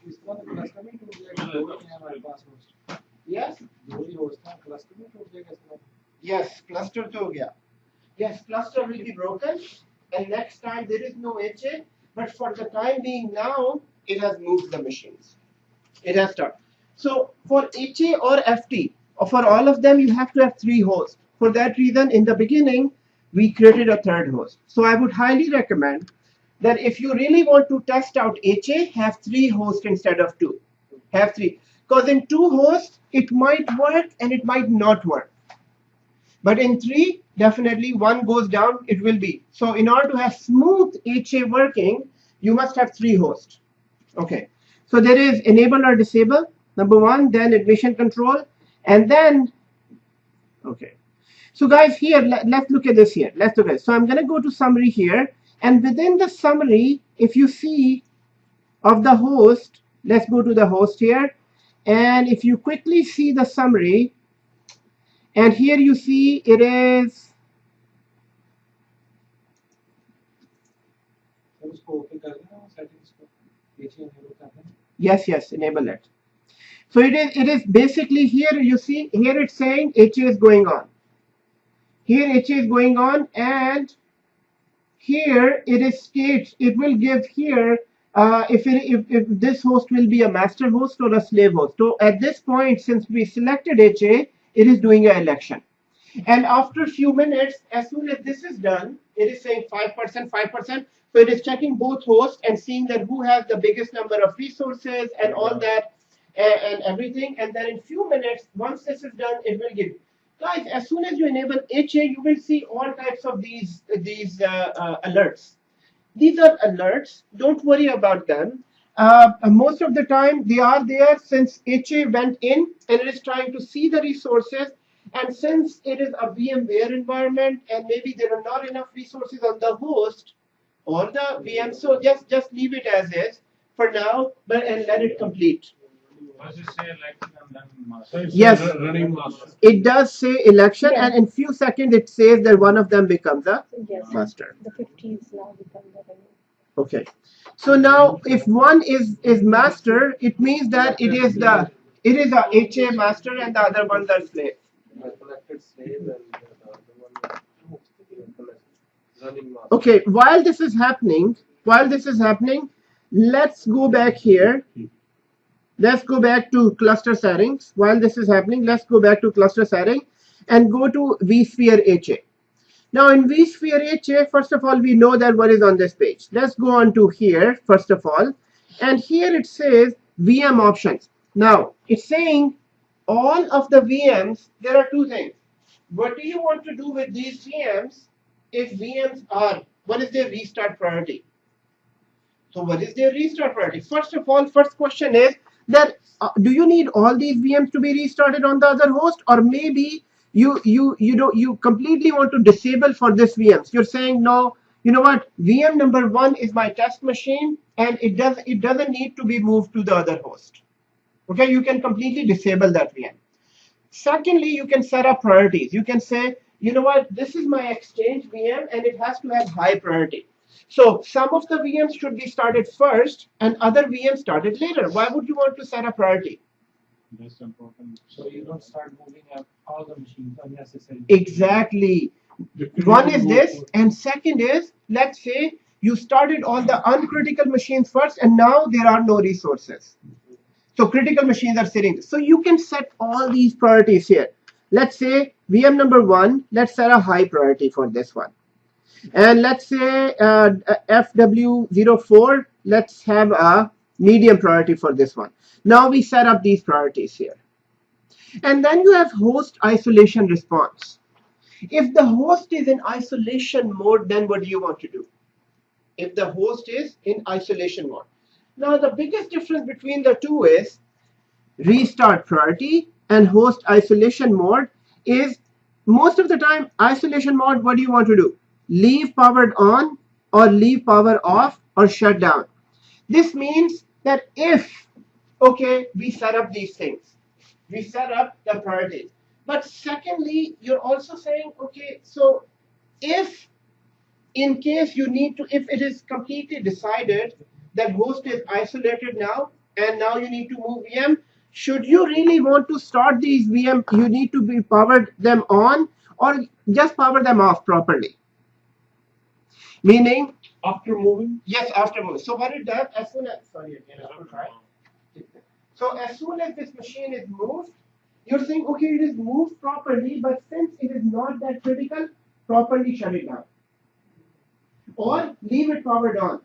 Is one cluster में टूट जाएगा दो ही हैं हमारे पास host. Yes, दो ही host हैं cluster में टूट जाएगा इसका. yes, cluster to ho gaya. Yes, cluster will be broken, and next time there is no HA, but for the time being now, it has moved the machines. It has started. So for HA or FT, or for all of them, you have to have 3 hosts. For that reason, in the beginning, we created a 3rd host. So I would highly recommend that if you really want to test out HA, have 3 hosts instead of 2. Have 3. Because in 2 hosts, it might work and it might not work. But in 3, definitely one goes down, it will be. So in order to have smooth HA working, you must have 3 hosts. Okay. So there is enable or disable, number 1, then admission control, and then, okay. So guys, here, let's look at this here. Let's look at it. So I'm going to go to summary here. And within the summary, if you see of the host, let's go to the host here. And if you quickly see the summary, and here you see it is, तो उसको okay कर देना settings को HA enable कर देना. yes, enable it. So it is basically here, you see, here it's saying HA is going on. Here HA is going on, and here it is states, it will give here if this host will be a master host or a slave host. So at this point, since we selected HA, it is doing an election. And after a few minutes, as soon as this is done, it is saying 5%, 5%. So it is checking both hosts and seeing that who has the biggest number of resources and all that and everything. And then in few minutes, once this is done, it will give. Guys, as soon as you enable HA, you will see all types of these alerts. These are alerts. Don't worry about them. Most of the time, they are there since HA went in and it is trying to see the resources. And since it is a VMware environment and maybe there are not enough resources on the host or the VM, so just leave it as is for now, and let it complete. Does it say election and then master? So it's Yes. running master. It does say election, Yeah. and in few seconds it says that one of them becomes a Yes, master. the 50s now become the running. Okay. So now if one is master, it means that it is a HA master and the other ones are slave. Collected slave and the other one running master. Okay, while this is happening, let's go back here. Let's go back to cluster settings. While this is happening, let's go back to cluster settings and go to vSphere HA. Now in vSphere HA, first of all, we know that what is on this page. Let's go on to here, first of all. And here it says VM options. Now it's saying all of the VMs, there are 2 things. What do you want to do with these VMs if VMs are, what is their restart priority? So what is their restart priority? First of all, first question is that do you need all these VMs to be restarted on the other host, or maybe you completely want to disable for this VMs? You're saying no, you know what? VM number 1 is my test machine, and it doesn't need to be moved to the other host. Okay, you can completely disable that VM. Secondly, you can set up priorities. You can say, you know what? This is my Exchange VM, and it has to have high priority. So some of the VMs should be started first and other VMs started later. Why would you want to set a priority? That's important. So you don't start moving up all the machines unnecessarily. Exactly. One is this, and second is, let's say you started all the uncritical machines first, and now there are no resources. So critical machines are sitting. So you can set all these priorities here. Let's say VM number 1, let's set a high priority for this one. And let's say FW04, let's have a medium priority for this one. Now we set up these priorities here. And then you have host isolation response. If the host is in isolation mode, then what do you want to do? If the host is in isolation mode. Now the biggest difference between the two is restart priority and host isolation mode is most of the time isolation mode, what do you want to do? Leave powered on or leave power off or shut down. This means that if, okay, we set up these things. We set up the priorities. But secondly, you're also saying, okay, so if in case you need to, if it is completely decided that host is isolated now, and now you need to move VM, should you really want to start these VM, you need to be powered them on or just power them off properly. Meaning, After moving, yes, after moving. So what it does, as soon as, sorry again, I will try. So as soon as this machine is moved, you're saying, okay, it is moved properly, but since it is not that critical, properly shut it down. Or leave it powered on.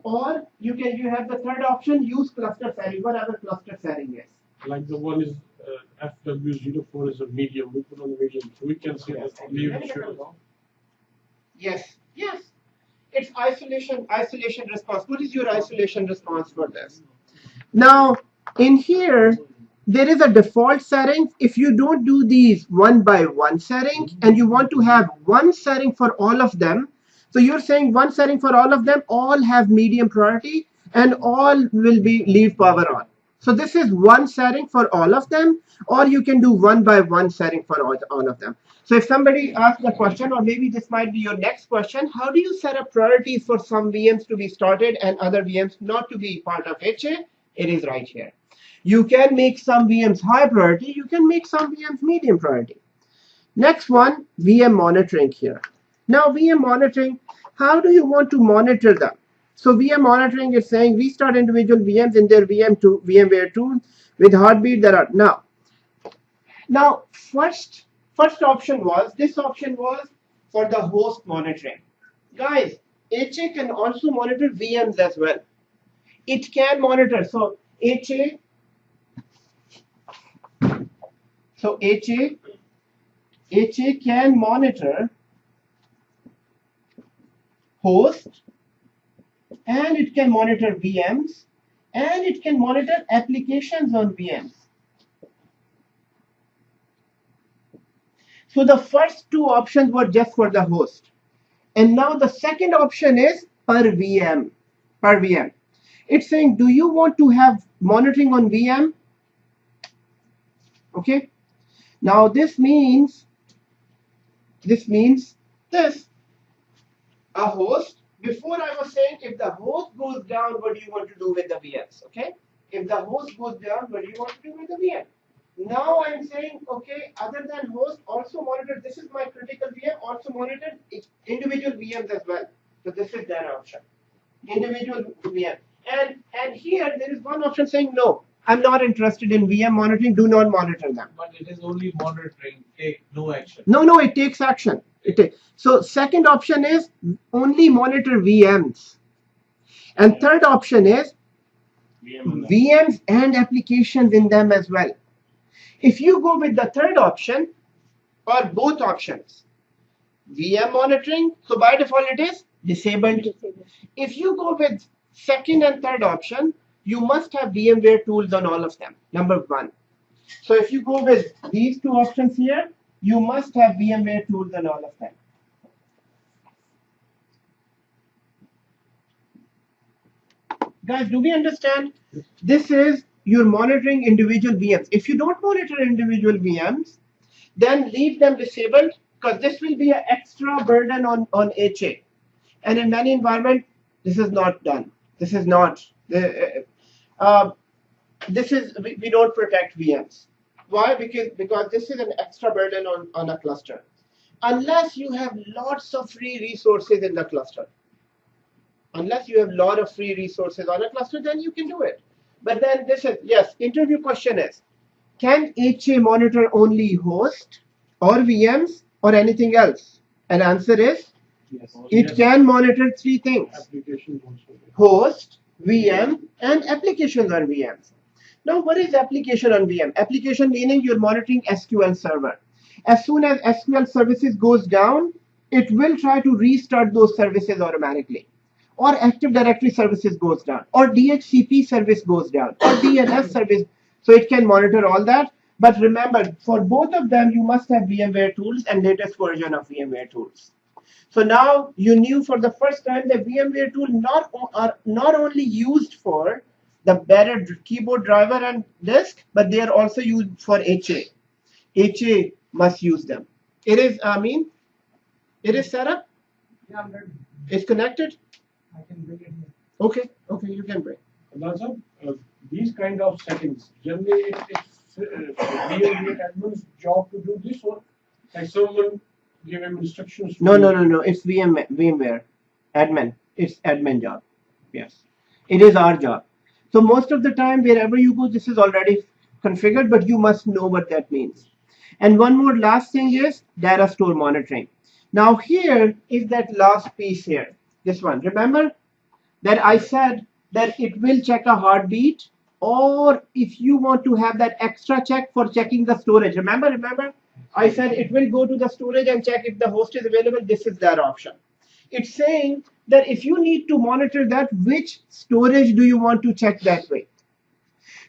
Or you have the third option, use cluster setting, whatever cluster setting is. like the one is FW04 is a medium, we put on medium, so we can say that leave it shut down. Yes, yes. It's isolation response. What is your isolation response for this? Now, in here, there is a default setting. If you don't do these one by one setting and you want to have one setting for all of them, so you're saying one setting for all of them, all have medium priority and all will be leave power on. So this is one setting for all of them, or you can do one by one setting for all of them. So if somebody asks the question, or maybe this might be your next question, how do you set up priorities for some VMs to be started and other VMs not to be part of HA? It is right here. You can make some VMs high priority, you can make some VMs medium priority. Next one, VM monitoring here. Now VM monitoring, how do you want to monitor them? So VM monitoring is saying restart individual VMs in their VMware tool with heartbeat that are now first option was, this option was for the host monitoring. Guys, HA can also monitor VMs as well. It can monitor, so HA can monitor host, and it can monitor VMs, and it can monitor applications on VMs. So the first two options were just for the host. And now the second option is per VM. It's saying, do you want to have monitoring on VM? Okay. Now this means this. A host, before I was saying if the host goes down, what do you want to do with the VMs? Okay. If the host goes down, what do you want to do with the VM? Now I'm saying, okay, other than host, also monitor, this is my critical VM, also monitor individual VMs as well. So this is that option, individual VM. And here there is one option saying, no, I'm not interested in VM monitoring, do not monitor them. But it is only monitoring, take no action. No, it takes action. So second option is only monitor VMs. And third option is VMs and applications in them as well. If you go with the third option or both options, VM monitoring, so by default it is disabled. If you go with second and third option, you must have VMware tools on all of them, number one. So if you go with these two options here, you must have VMware tools on all of them. Guys, do we understand? This is you're monitoring individual VMs. If you don't monitor individual VMs, then leave them disabled, because this will be an extra burden on HA. And in many environments, this is not done. This is not. We don't protect VMs. Why? Because this is an extra burden on a cluster. Unless you have lots of free resources in the cluster. Unless you have a lot of free resources on a cluster, then you can do it. But then this is, yes, interview question is, can HA monitor only host or VMs or anything else? And answer is, yes, it can monitor three things: applications also. Host, VM, and applications on VMs. Now, what is application on VM? Application meaning you're monitoring SQL Server. As soon as SQL services goes down, it will try to restart those services automatically. Or Active Directory services goes down, or DHCP service goes down, or DNS service. So it can monitor all that. But remember, for both of them, you must have VMware tools and latest version of VMware tools. So now you knew for the first time that VMware tool are not only used for the better keyboard driver and disk, but they are also used for HA. HA must use them. It is, it is set up. Yeah, I'm ready. It's connected. I can bring it here. Okay, you can bring. Also, these kind of settings, generally it's VMware admin's job to do this, or like someone give him instructions. to No, do no, it? no, no. It's VMware admin. It's admin job. Yes, it is our job. So most of the time, wherever you go, this is already configured, but you must know what that means. And one more last thing is data store monitoring. Now here is that last piece here. This one. Remember that I said that it will check a heartbeat, or if you want to have that extra check for checking the storage. Remember, I said it will go to the storage and check if the host is available. This is that option. It's saying that if you need to monitor that, which storage do you want to check that way?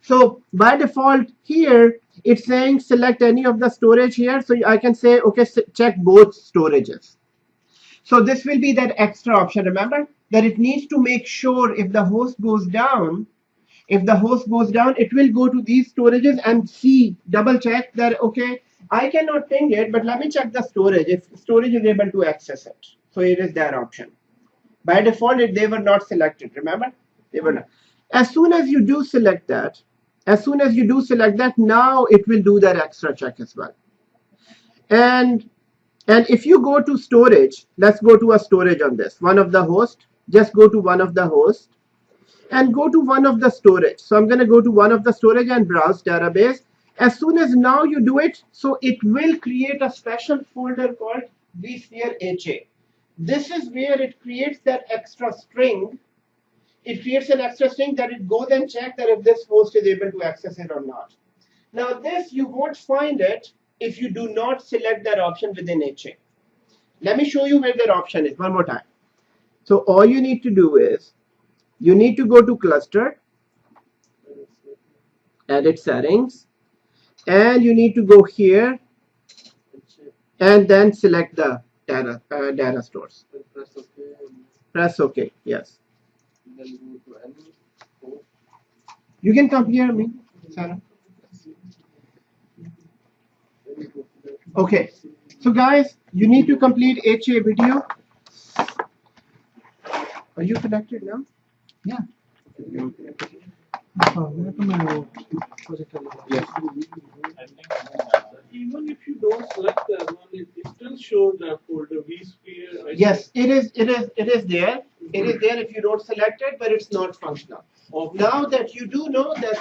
So by default here, it's saying select any of the storage here. So I can say, okay, check both storages. So this will be that extra option. Remember that it needs to make sure if the host goes down, it will go to these storages and see, double check that, okay, I cannot ping it, but let me check the storage if storage is able to access it. So it is that option. By default, they were not selected. Remember, they were not. As soon as you do select that, now it will do that extra check as well. And if you go to storage, let's go to a storage on this. One of the host, just go to one of the host and go to one of the storage. So I'm going to go to one of the storage and browse database. As soon as now you do it, so it will create a special folder called vSphere HA. This is where it creates that extra string. It creates an extra string that it goes and check that if this host is able to access it or not. Now this, you won't find it if you do not select that option within HA. Let me show you where that option is one more time. So all you need to do is, you need to go to cluster, edit settings, and you need to go here and then select the data stores. Press OK. Yes. You can come here, Sarah. Okay. So guys, you need to complete HA video. Are you connected now? Yeah. Yes. Even if you don't select that one, it still shows that folder vSphere. Yes, it is there. It is there if you don't select it, but it's not functional. Now that you do know that,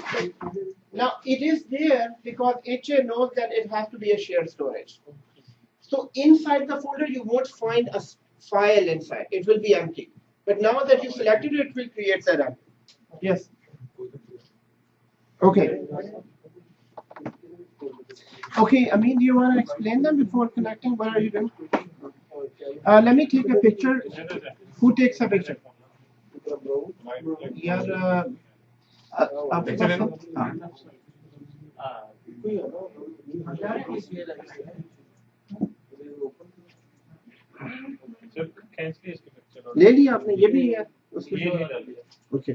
now it is there because HA knows that it has to be a shared storage. So inside the folder, you won't find a file inside. It will be empty. But now that you selected it, it will create that app. Yes. Okay. Okay, Amin, do you want to explain them before connecting? What are you doing? Let me take a picture. Who takes a picture? Yeah. ले लिया आपने ये भी है उसमें okay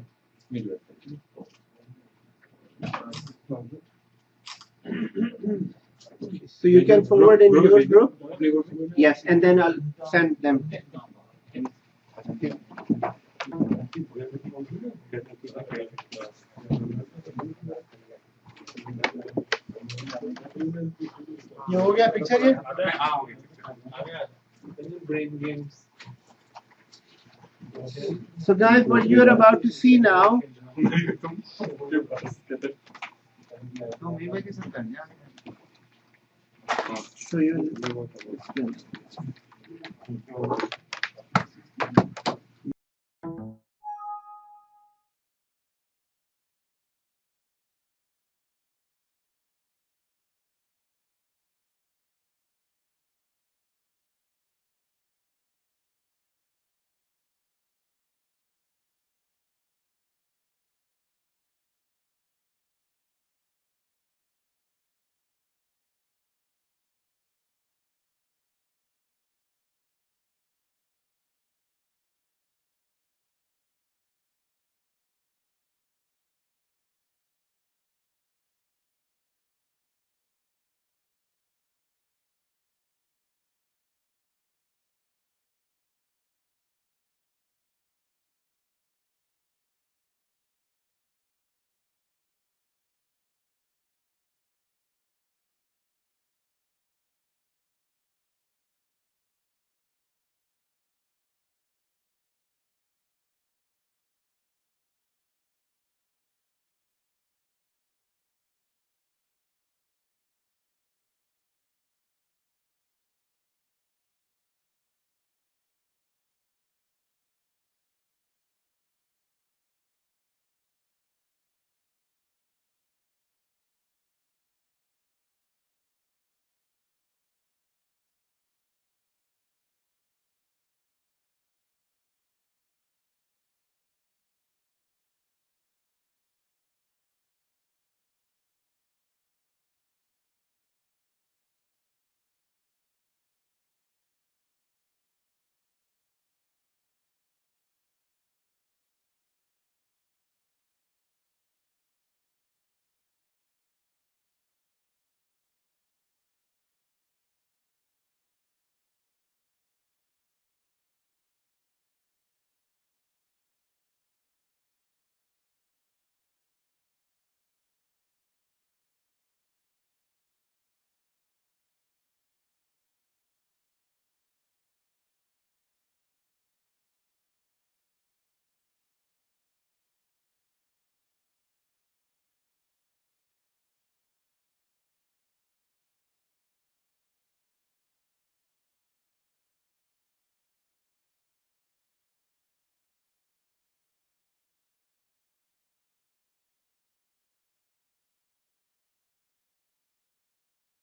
so you can forward in your group, yes, and then I'll send them. ये हो गया पिक्चर ये brain games. So guys, what you are about to see now, so you